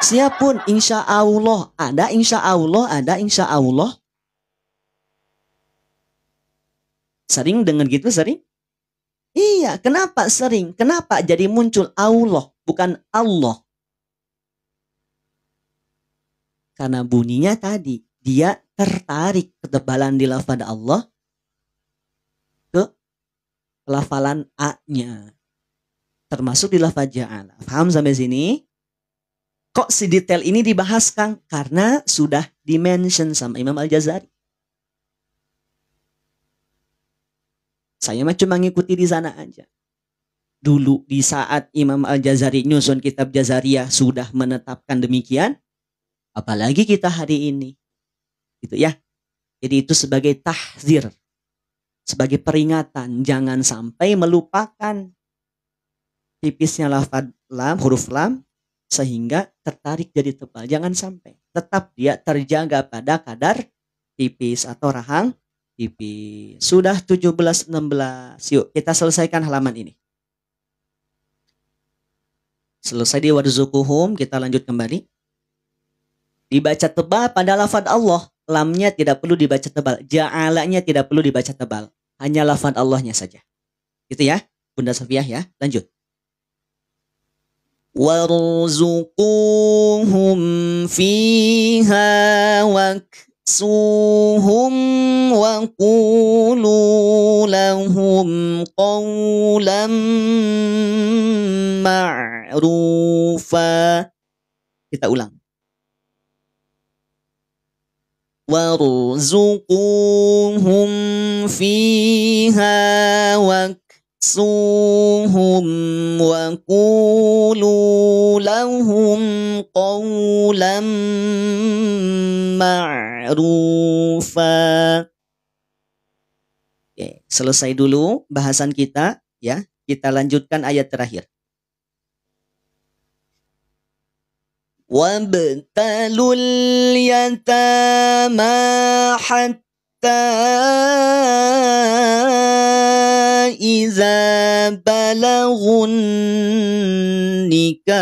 Siap pun, insya Allah. Ada insya Allah. Sering dengar gitu, sering? Iya, kenapa sering? Kenapa jadi muncul Allah, bukan Allah? Karena bunyinya tadi, dia tertarik ketebalan di lafaz Allah ke pelafalan A-nya. Termasuk di lafaz ja'ala. Paham sampai sini? Kok si detail ini dibahas, Kang? Karena sudah dimention sama Imam Al-Jazari. Saya mah cuma ngikuti di sana aja. Dulu di saat Imam Al-Jazari nyusun kitab Jazariyah sudah menetapkan demikian, apalagi kita hari ini. Gitu ya. Jadi itu sebagai tahzir, sebagai peringatan, jangan sampai melupakan tipisnya lafaz lam, huruf lam, sehingga tertarik jadi tebal. Jangan sampai. Tetap dia terjaga pada kadar tipis atau rahang tipis. Sudah 17-16. Yuk kita selesaikan halaman ini. Selesai di warzukuhum, kita lanjut kembali. Dibaca tebal pada lafaz Allah. Lamnya tidak perlu dibaca tebal. Ja'alanya tidak perlu dibaca tebal. Hanya lafaz Allahnya saja. Gitu ya, Bunda Safiah ya. Lanjut. Warzuquhum fiha waksuhum wa qulu lahum qawlan ma'rufa. Kita ulang. Warzuquhum fiha waksuhum wa qulu lahum qawlan ma'rufa. Oke, selesai dulu bahasan kita ya. Kita lanjutkan ayat terakhir. Wabtalul yatama hatta iza balagun nikah.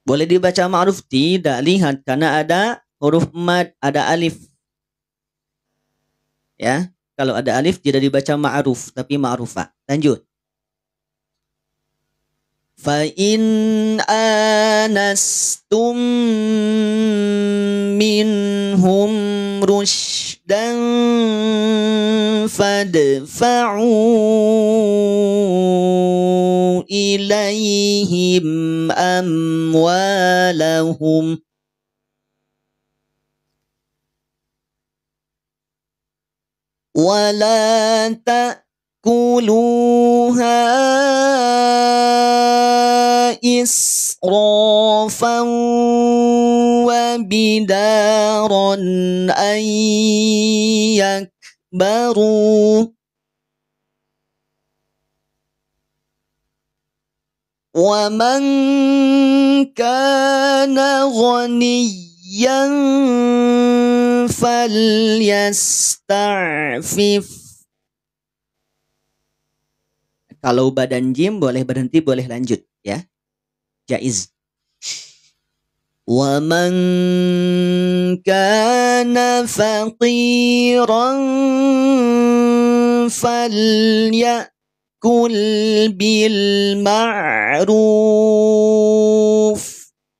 Boleh dibaca ma'ruf? Tidak, lihat karena ada huruf mad, ada alif. Ya, kalau ada alif tidak dibaca ma'ruf tapi ma'rufa. Lanjut. Fa in anastum minhum rushdan fadfa'u ilaihim amwalahum wala ta'kuluha israfan wa bidaran an yakbaru wa man kana ghaniyan falyasta'fif. Kalau badan jim boleh berhenti, boleh lanjut ya. Jaiz. Wa man kana faqiran falyakul bil ma'ruf.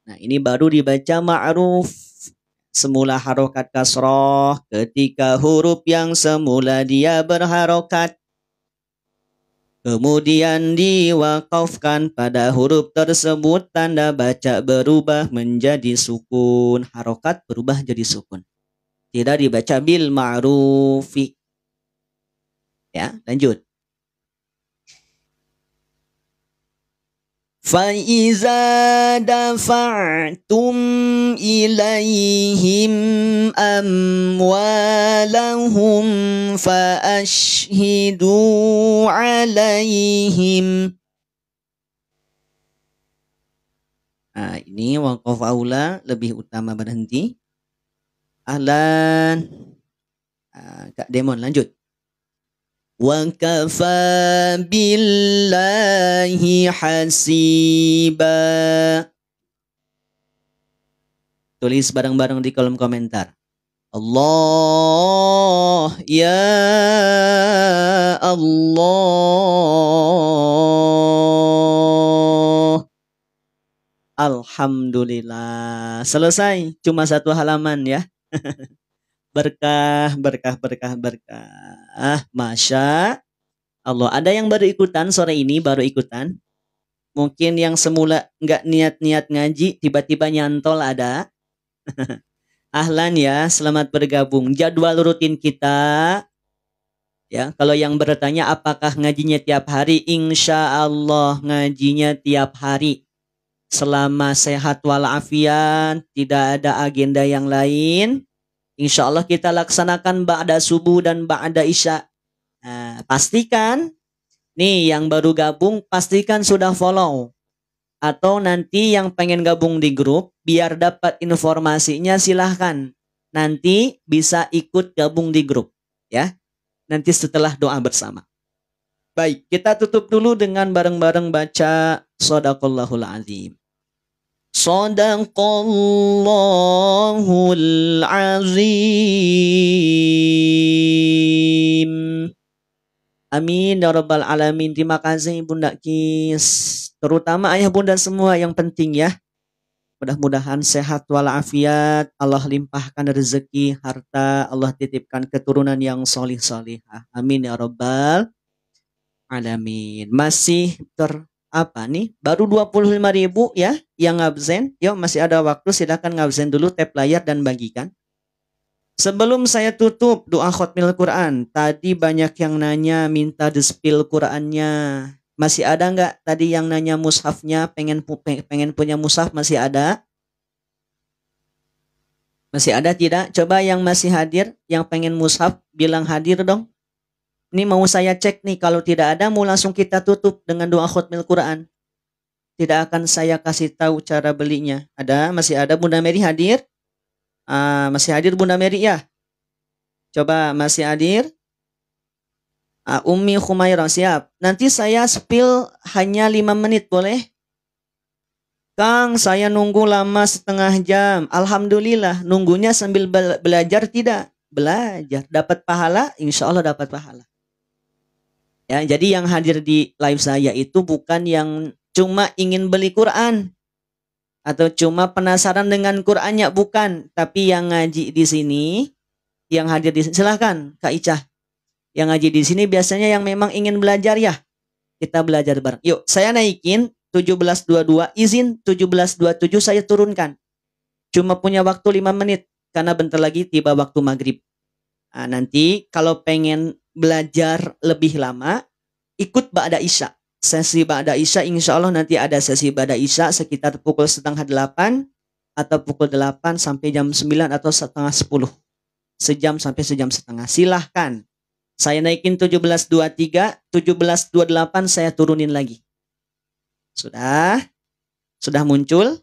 Nah, ini baru dibaca ma'ruf. Semula harokat kasroh, ketika huruf yang semula dia berharokat, kemudian diwakafkan pada huruf tersebut, tanda baca berubah menjadi sukun. Harokat berubah jadi sukun. Tidak dibaca bil ma'rufi. Ya, lanjut. فَإِذَا دَفَعْتُمْ إِلَيْهِمْ أَمْوَالَهُمْ فَأَشْهِدُوا عَلَيْهِمْ. Nah, ini waqaf aula lebih utama berhenti. Ahlan. Kak Demon lanjut. Wa kafa billahi hasiba. Tulis bareng-bareng di kolom komentar. Allah ya Allah. Alhamdulillah. Selesai, cuma satu halaman ya. Berkah, berkah, berkah, berkah. Masya Allah. Ada yang baru ikutan sore ini, baru ikutan. Mungkin yang semula nggak niat-niat ngaji, tiba-tiba nyantol ada. Ahlan ya, selamat bergabung. Jadwal rutin kita, ya. Kalau yang bertanya apakah ngajinya tiap hari, insya Allah ngajinya tiap hari. Selama sehat walafiat, tidak ada agenda yang lain. Insya Allah kita laksanakan ba'da subuh dan ba'da isya. Nah, pastikan, nih yang baru gabung, pastikan sudah follow. Atau nanti yang pengen gabung di grup, biar dapat informasinya silahkan. Nanti bisa ikut gabung di grup. Ya, nanti setelah doa bersama. Baik, kita tutup dulu dengan bareng-bareng baca Shadaqallahul Azim. Shadaqallahul Azim. Amin ya rabbal alamin. Terima kasih Bunda Kis. Terutama ayah bunda semua yang penting ya. Mudah-mudahan sehat walafiat. Allah limpahkan rezeki, harta. Allah titipkan keturunan yang solih-solihah. Amin ya rabbal alamin. Masih apa nih? Baru 25.000 ya yang absen. Yuk masih ada waktu, silakan ngabsen dulu, tap layar dan bagikan. Sebelum saya tutup doa khotmil Quran, tadi banyak yang nanya minta di-spill Qurannya. Masih ada nggak tadi yang nanya mushafnya, pengen punya mushaf, masih ada? Masih ada tidak? Coba yang masih hadir, yang pengen mushaf, bilang hadir dong. Ini mau saya cek nih, kalau tidak ada mau langsung kita tutup dengan doa khutmil Quran. Tidak akan saya kasih tahu cara belinya. Ada? Masih ada Bunda Mary hadir? Masih hadir Bunda Mary ya? Coba masih hadir? Umi Khumairah siap. Nanti saya spill hanya 5 menit boleh? Kang, saya nunggu lama setengah jam. Alhamdulillah, nunggunya sambil belajar tidak? Belajar. Dapat pahala? Insya Allah dapat pahala. Ya, jadi yang hadir di live saya itu bukan yang cuma ingin beli Quran atau cuma penasaran dengan Qurannya, bukan. Tapi yang ngaji di sini, yang hadir di sini, silahkan Kak Icah. Yang ngaji di sini biasanya yang memang ingin belajar ya. Kita belajar bareng. Yuk, saya naikin 17.22, izin 17.27 saya turunkan. Cuma punya waktu 5 menit karena bentar lagi tiba waktu maghrib. Nanti kalau pengen belajar lebih lama, ikut Ba'da Isya. Sesi Ba'da Isya, insya Allah nanti ada sesi Ba'da Isya sekitar pukul 7:30 atau pukul 8 sampai jam 9 atau 9:30. Sejam sampai sejam setengah. Silahkan. Saya naikin 17.23, 17.28 saya turunin lagi. Sudah? Sudah muncul?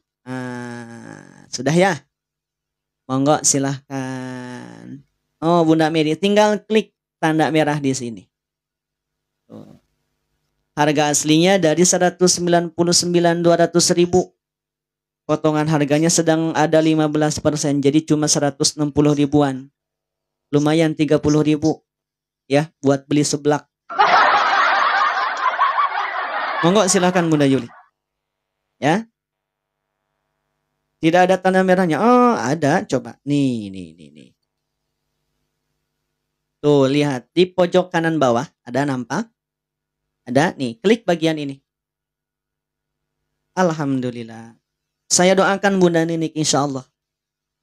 Sudah ya? Monggo silahkan. Oh, Bunda Mary, tinggal klik tanda merah di sini. Harga aslinya dari 199.200.000. Potongan harganya sedang ada 15%, jadi cuma 160 ribuan. Lumayan 30 ribu. Ya, buat beli seblak. Monggo silakan Bunda Yuli. Ya. Tidak ada tanda merahnya. Oh, ada. Coba. Nih. Tuh, lihat di pojok kanan bawah ada nampak? Ada nih, klik bagian ini. Alhamdulillah. Saya doakan Bunda Ninik insya Allah.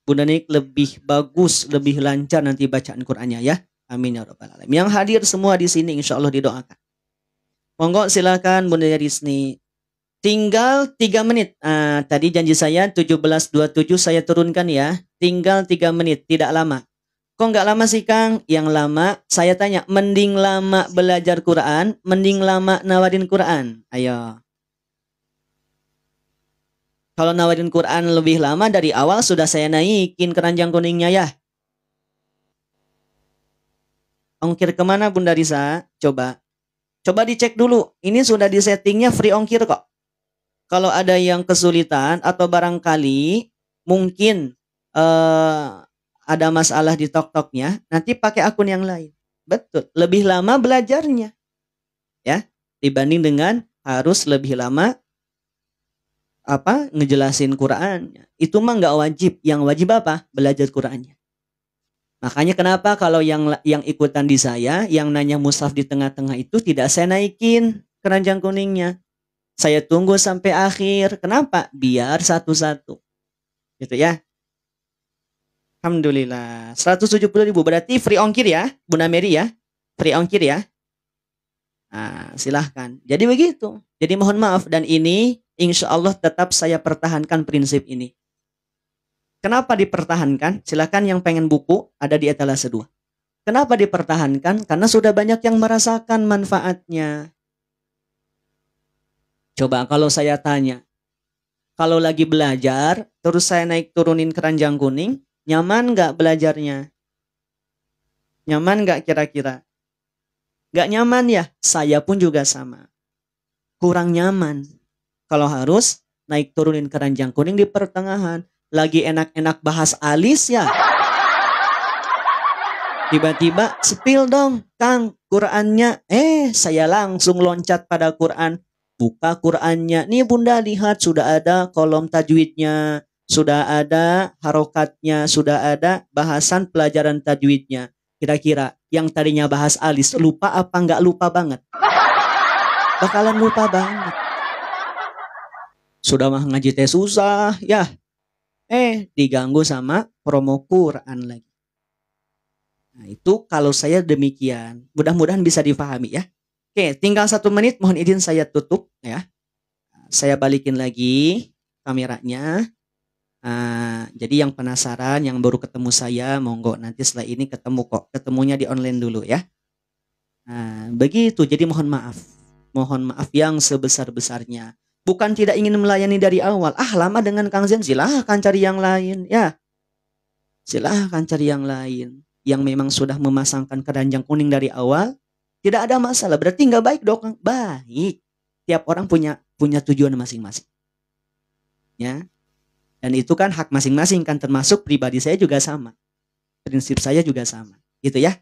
Bunda Ninik lebih bagus, lebih lancar nanti bacaan Qur'annya ya. Amin ya rabbal alamin. Yang hadir semua di sini insya Allah didoakan. Monggo silakan Bunda Rizni. Tinggal 3 menit. Tadi janji saya 17.27 saya turunkan ya. Tinggal 3 menit, tidak lama. Kok nggak lama sih Kang? Yang lama, saya tanya, mending lama belajar Quran, mending lama nawarin Quran. Ayo. Kalau nawarin Quran lebih lama, dari awal sudah saya naikin keranjang kuningnya ya. Ongkir kemana Bunda Risa? Coba dicek dulu. Ini sudah di settingnya free ongkir kok. Kalau ada yang kesulitan atau barangkali mungkin ada masalah di TokToknya, nanti pakai akun yang lain. Betul, lebih lama belajarnya. Ya, dibanding dengan harus lebih lama ngejelasin Qurannya. Itu mah nggak wajib. Yang wajib apa? Belajar Qurannya. Makanya kenapa kalau yang ikutan di saya, yang nanya mushaf di tengah-tengah itu tidak saya naikin keranjang kuningnya. Saya tunggu sampai akhir. Kenapa? Biar satu-satu. Gitu ya. Alhamdulillah. 170 ribu. Berarti free ongkir ya. Bunda Mary ya. Free ongkir ya. Silahkan. Jadi begitu. Jadi mohon maaf. Dan ini insya Allah tetap saya pertahankan prinsip ini. Kenapa dipertahankan? Silahkan yang pengen buku ada di etalase 2. Kenapa dipertahankan? Karena sudah banyak yang merasakan manfaatnya. Coba kalau saya tanya, kalau lagi belajar, terus saya naik turunin keranjang kuning, nyaman nggak belajarnya? Nyaman nggak kira-kira? Nggak nyaman ya? Saya pun juga sama. Kurang nyaman. Kalau harus naik turunin keranjang kuning di pertengahan, lagi enak-enak bahas alis ya. Tiba-tiba spill dong, Kang, Qurannya. Saya langsung loncat pada Quran. Buka Qurannya. Nih Bunda lihat sudah ada kolom tajwidnya. Sudah ada harokatnya. Sudah ada bahasan pelajaran tajwidnya. Kira-kira yang tadinya bahas alis lupa apa nggak lupa banget? Bakalan lupa banget. Sudah mah ngaji teh susah ya. Diganggu sama promo Quran lagi. Nah itu kalau saya demikian. Mudah-mudahan bisa dipahami ya. Oke, tinggal 1 menit, mohon izin saya tutup ya. Saya balikin lagi kameranya. Jadi yang penasaran, yang baru ketemu saya, monggo nanti setelah ini ketemu kok. Ketemunya di online dulu ya. Begitu. Jadi mohon maaf. Mohon maaf yang sebesar-besarnya. Bukan tidak ingin melayani dari awal. Lama dengan Kang Zen, silahkan cari yang lain. Ya, silahkan cari yang lain. Yang memang sudah memasangkan keranjang kuning dari awal, tidak ada masalah. Berarti nggak baik dong? Baik. Tiap orang punya tujuan masing-masing. Ya. Dan itu kan hak masing-masing kan, termasuk pribadi saya juga sama. Prinsip saya juga sama. Gitu ya.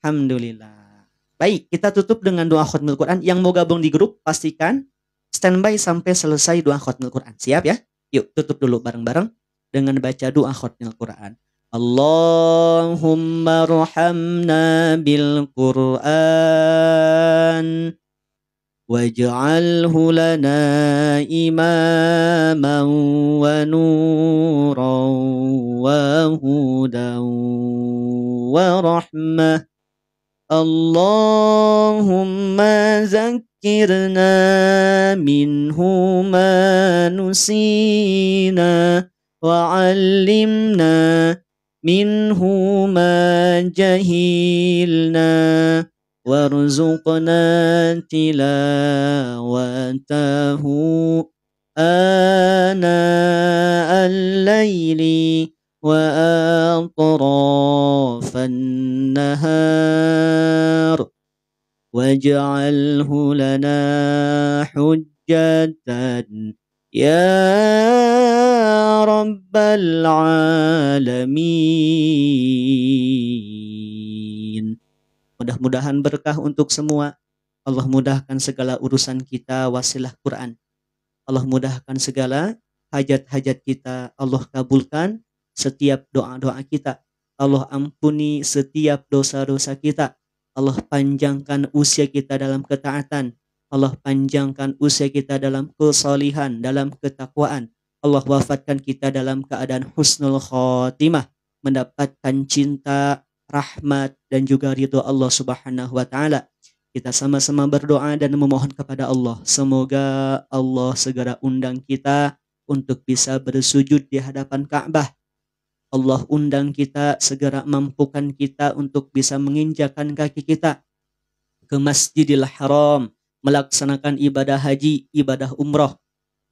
Alhamdulillah. Baik, kita tutup dengan doa khutmul Quran. Yang mau gabung di grup, pastikan standby sampai selesai doa khutmul Quran. Siap ya? Yuk, tutup dulu bareng-bareng dengan baca doa khutmul Quran. Allahumma rahamna bil Quran waj'alhu lana imaman wa nuran wa hudan wa rahmah. Allahumma zakkirna minhu ma nusina wa 'allimna minhu ma jahilna warzuqna tilawatahu ana al-laili wa atrafan nahar waj'alhu lana hujjatan ya rabbal alamin. Mudah-mudahan berkah untuk semua. Allah mudahkan segala urusan kita wasilah Quran. Allah mudahkan segala hajat-hajat kita. Allah kabulkan setiap doa-doa kita. Allah ampuni setiap dosa-dosa kita. Allah panjangkan usia kita dalam ketaatan. Allah panjangkan usia kita dalam kesalihan, dalam ketakwaan. Allah wafatkan kita dalam keadaan husnul khotimah, mendapatkan cinta, rahmat, dan juga ridho Allah Subhanahu wa Ta'ala. Kita sama-sama berdoa dan memohon kepada Allah. Semoga Allah segera undang kita untuk bisa bersujud di hadapan Ka'bah. Allah undang kita, segera mampukan kita untuk bisa menginjakkan kaki kita ke Masjidil Haram, melaksanakan ibadah haji, ibadah umroh.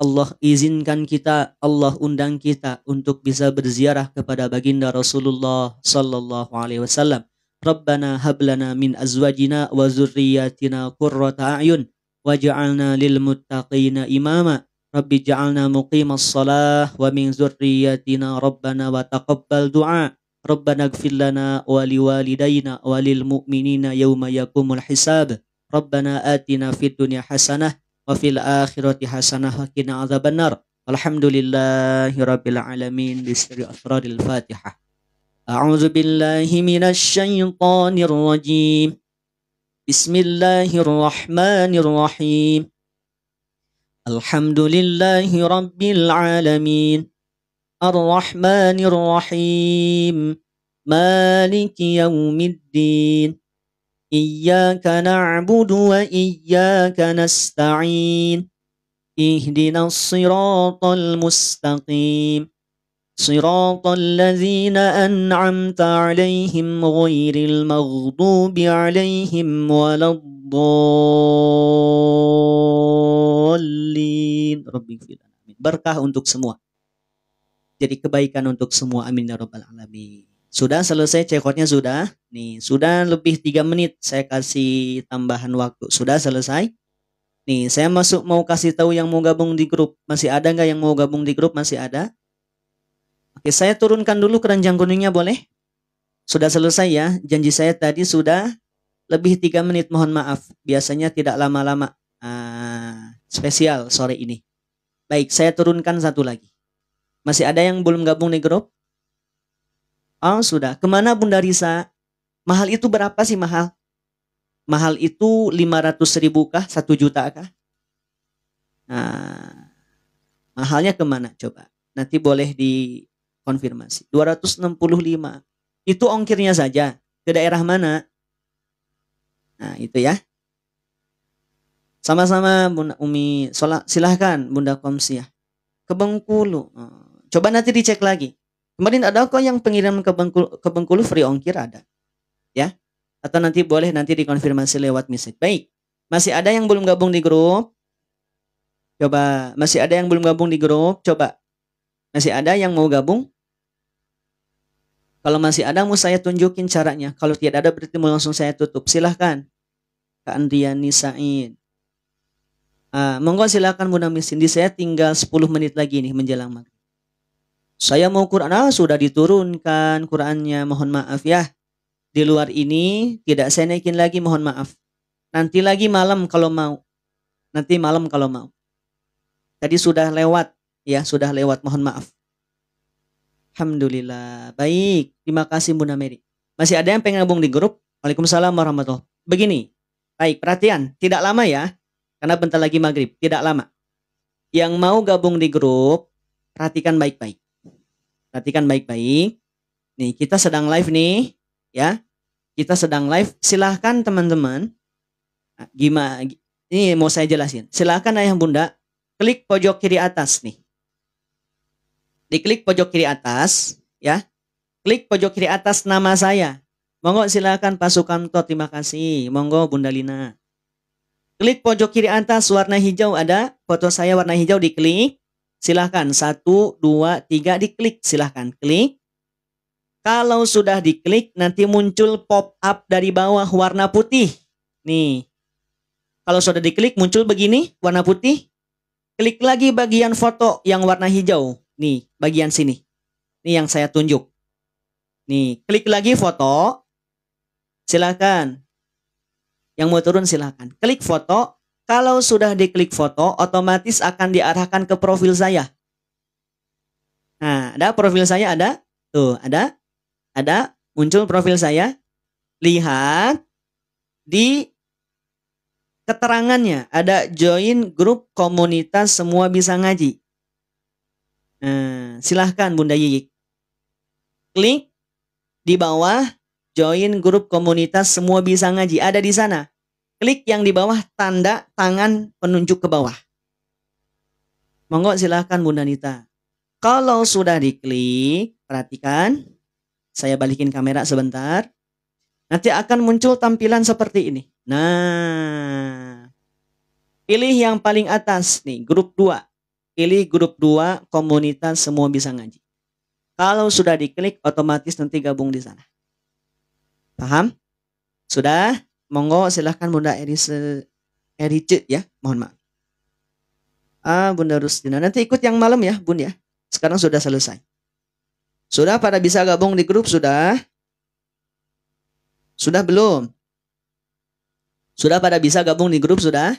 Allah izinkan kita, Allah undang kita untuk bisa berziarah kepada baginda Rasulullah sallallahu alaihi wasallam. Rabbana hablana min azwajina wa zurriyyatina qurrata a'yun waj'alna lil muttaqina imama. Rabbi ja'alna muqimas shalah wa min zurriyyatina rabbana wa taqabbal du'a. Rabbana ighfir lana wa liwalidayna wa lil mu'minina yawma yaqumul hisab. Rabbana atina fid dunya hasanah wa fil akhirati hasanah wa qina adzabannar. Alhamdulillahi rabbil alamin. Bisri asraril Fatihah. A'udzu billahi minasy syaithanir rajim. Bismillahirrahmanirrahim. Alhamdulillahi rabbil alamin. Ar-Rahmanir Rahim. Maliki yaumiddin. Iyyaka na'budu wa iyyaka nasta'in. Ihdinas siratal mustaqim. Siratal ladzina an'amta 'alaihim ghairil maghdubi 'alaihim waladdallin. Rabbighfir lana. Berkah untuk semua. Jadi kebaikan untuk semua, amin ya rabbal alamin. Sudah selesai cekotnya sudah. Nih, sudah lebih 3 menit saya kasih tambahan waktu. Sudah selesai? Nih, saya mau kasih tahu yang mau gabung di grup. Masih ada nggak yang mau gabung di grup? Masih ada? Oke, saya turunkan dulu keranjang kuningnya boleh? Sudah selesai ya. Janji saya tadi sudah lebih 3 menit, mohon maaf. Biasanya tidak lama-lama. Spesial sore ini. Baik, saya turunkan satu lagi. Masih ada yang belum gabung di grup? Oh, sudah. Kemana Bunda Risa? Mahal itu berapa sih mahal? Mahal itu 500.000 kah? 1 juta kah? Mahalnya kemana coba? Nanti boleh dikonfirmasi. 265. Itu ongkirnya saja. Ke daerah mana? Nah, itu ya. Sama-sama Bunda Umi. Silahkan Bunda Komsiah. Ke Bengkulu. Coba nanti dicek lagi. Kemarin ada kok yang pengiriman ke Bengkulu free ongkir ada. Ya. Atau nanti boleh nanti dikonfirmasi lewat message. Baik. Masih ada yang belum gabung di grup? Coba. Masih ada yang belum gabung di grup? Coba. Masih ada yang mau gabung? Kalau masih ada mau saya tunjukin caranya. Kalau tidak ada berarti mau langsung saya tutup. Silahkan. Kak Andriani Said. Monggo silakan Bunda Miss Cindy. Saya tinggal 10 menit lagi nih menjelang maghrib. Saya mau Quran. Sudah diturunkan Qurannya. Mohon maaf ya. Di luar ini tidak saya naikin lagi, mohon maaf. Nanti lagi malam kalau mau. Nanti malam kalau mau. Tadi sudah lewat. Ya sudah lewat, mohon maaf. Alhamdulillah. Baik. Terima kasih Bunda Mary. Masih ada yang pengen gabung di grup? Waalaikumsalam warahmatullahi wabarakatuh. Begini. Baik, perhatian. Tidak lama ya. Karena bentar lagi maghrib. Tidak lama. Yang mau gabung di grup, perhatikan baik-baik. Perhatikan baik-baik. Nih, kita sedang live nih. Ya. Kita sedang live. Silahkan teman-teman. Gimana? Ini mau saya jelasin. Silahkan ayah bunda. Klik pojok kiri atas nih. Diklik pojok kiri atas, ya. Klik pojok kiri atas nama saya. Monggo silakan Pak Sukamto, terima kasih. Monggo Bunda Lina. Klik pojok kiri atas warna hijau ada foto saya warna hijau, diklik. Silahkan 1, 2, 3 diklik. Silahkan klik. Kalau sudah diklik nanti muncul pop up dari bawah warna putih. Nih. Kalau sudah diklik muncul begini warna putih. Klik lagi bagian foto yang warna hijau. Nih, bagian sini. Nih yang saya tunjuk. Nih, klik lagi foto. Silakan. Yang mau turun silakan. Klik foto. Kalau sudah diklik foto, otomatis akan diarahkan ke profil saya. Nah, ada profil saya ada? Tuh, ada? Ada? Muncul profil saya. Lihat di keterangannya ada join grup komunitas semua bisa ngaji. Silahkan Bunda Yiyik. Klik di bawah join grup komunitas semua bisa ngaji. Ada di sana. Klik yang di bawah tanda tangan penunjuk ke bawah. Monggo silahkan Bunda Nita. Kalau sudah diklik, perhatikan. Saya balikin kamera sebentar. Nanti akan muncul tampilan seperti ini. Nah. Pilih yang paling atas nih, grup 2. Pilih grup 2 komunitas semua bisa ngaji. Kalau sudah diklik otomatis nanti gabung di sana. Paham? Sudah? Monggo silahkan Bunda Erice ya. Mohon maaf. Bunda Rusdina. Nanti ikut yang malam ya Bun ya. Sekarang sudah selesai. Sudah pada bisa gabung di grup sudah? Sudah belum? Sudah pada bisa gabung di grup sudah?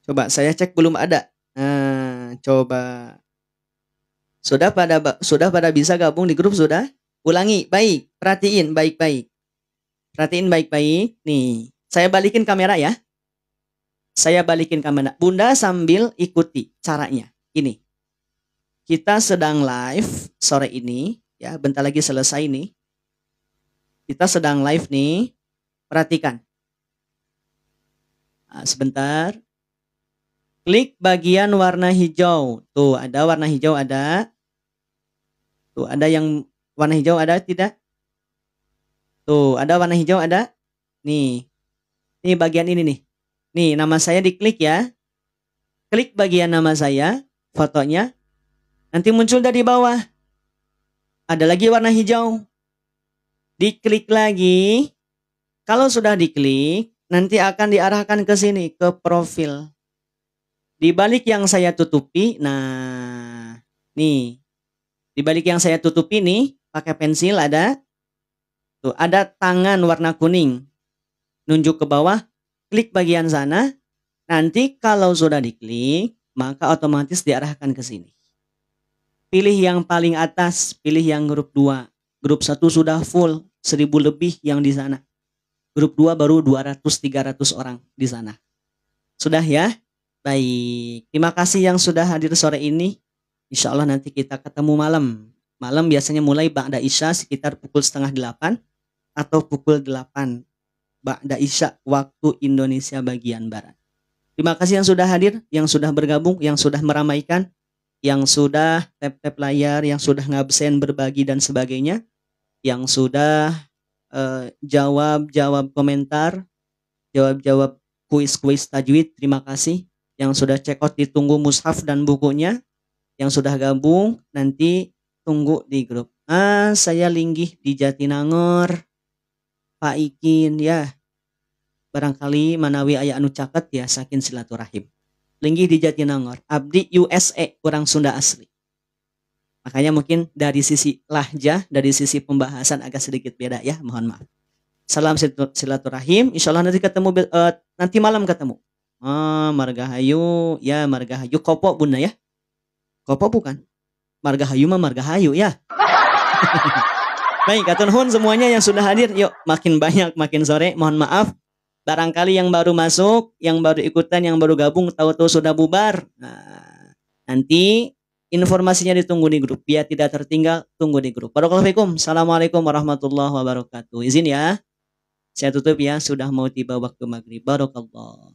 Coba saya cek belum ada. Coba. Sudah pada bisa gabung di grup sudah? Ulangi, baik. Perhatiin baik-baik. Perhatiin baik-baik. Nih, saya balikin kamera ya. Saya balikin kamera. Bunda sambil ikuti caranya. Ini. Kita sedang live sore ini. Ya, bentar lagi selesai nih. Kita sedang live nih. Perhatikan. Sebentar. Klik bagian warna hijau. Tuh, ada warna hijau ada. Tuh, ada yang warna hijau ada tidak? Tuh, ada warna hijau ada? Nih. Ini bagian ini nih. Nih, nama saya diklik ya. Klik bagian nama saya, fotonya. Nanti muncul dari bawah. Ada lagi warna hijau. Diklik lagi. Kalau sudah diklik, nanti akan diarahkan ke sini, ke profil. Di balik yang saya tutupi, nah, nih. Di balik yang saya tutupi nih, pakai pensil ada. Tuh, ada tangan warna kuning. Nunjuk ke bawah, klik bagian sana. Nanti kalau sudah diklik, maka otomatis diarahkan ke sini. Pilih yang paling atas, pilih yang grup 2. Grup 1 sudah full, 1000 lebih yang di sana. Grup 2 baru 200-300 orang di sana. Sudah ya? Baik, terima kasih yang sudah hadir sore ini. Insya Allah nanti kita ketemu malam. Malam biasanya mulai ba'da isya sekitar pukul 7:30 atau pukul 8 ba'da isya waktu Indonesia bagian Barat. Terima kasih yang sudah hadir, yang sudah bergabung, yang sudah meramaikan. yang sudah tap-tap layar, yang sudah ngabsen berbagi dan sebagainya, yang sudah jawab-jawab komentar, jawab-jawab kuis-kuis tajwid, terima kasih. Yang sudah check out ditunggu mushaf dan bukunya, yang sudah gabung nanti tunggu di grup. Saya linggih di Jatinangor, Pak Ikin ya. Barangkali manawi aya anu caket ya sakin silaturahim. Linggih di Jatinangor, abdi USA, orang Sunda asli. Makanya mungkin dari sisi lahjah, dari sisi pembahasan agak sedikit beda ya, mohon maaf. Salam silaturahim, insya Allah nanti ketemu, nanti malam ketemu. Margahayu, ya Margahayu, Kopo bunda ya. Kopo bukan? Margahayu mah Margahayu ya. Baik, atur nuhun semuanya yang sudah hadir. Yuk, makin banyak, makin sore. Mohon maaf. Barangkali yang baru masuk, yang baru ikutan, yang baru gabung, tahu-tahu sudah bubar. Nah, nanti informasinya ditunggu di grup. Biar tidak tertinggal, tunggu di grup. Barakallahu. Assalamualaikum warahmatullahi wabarakatuh. Izin ya. Saya tutup ya, sudah mau tiba waktu maghrib. Barakallah.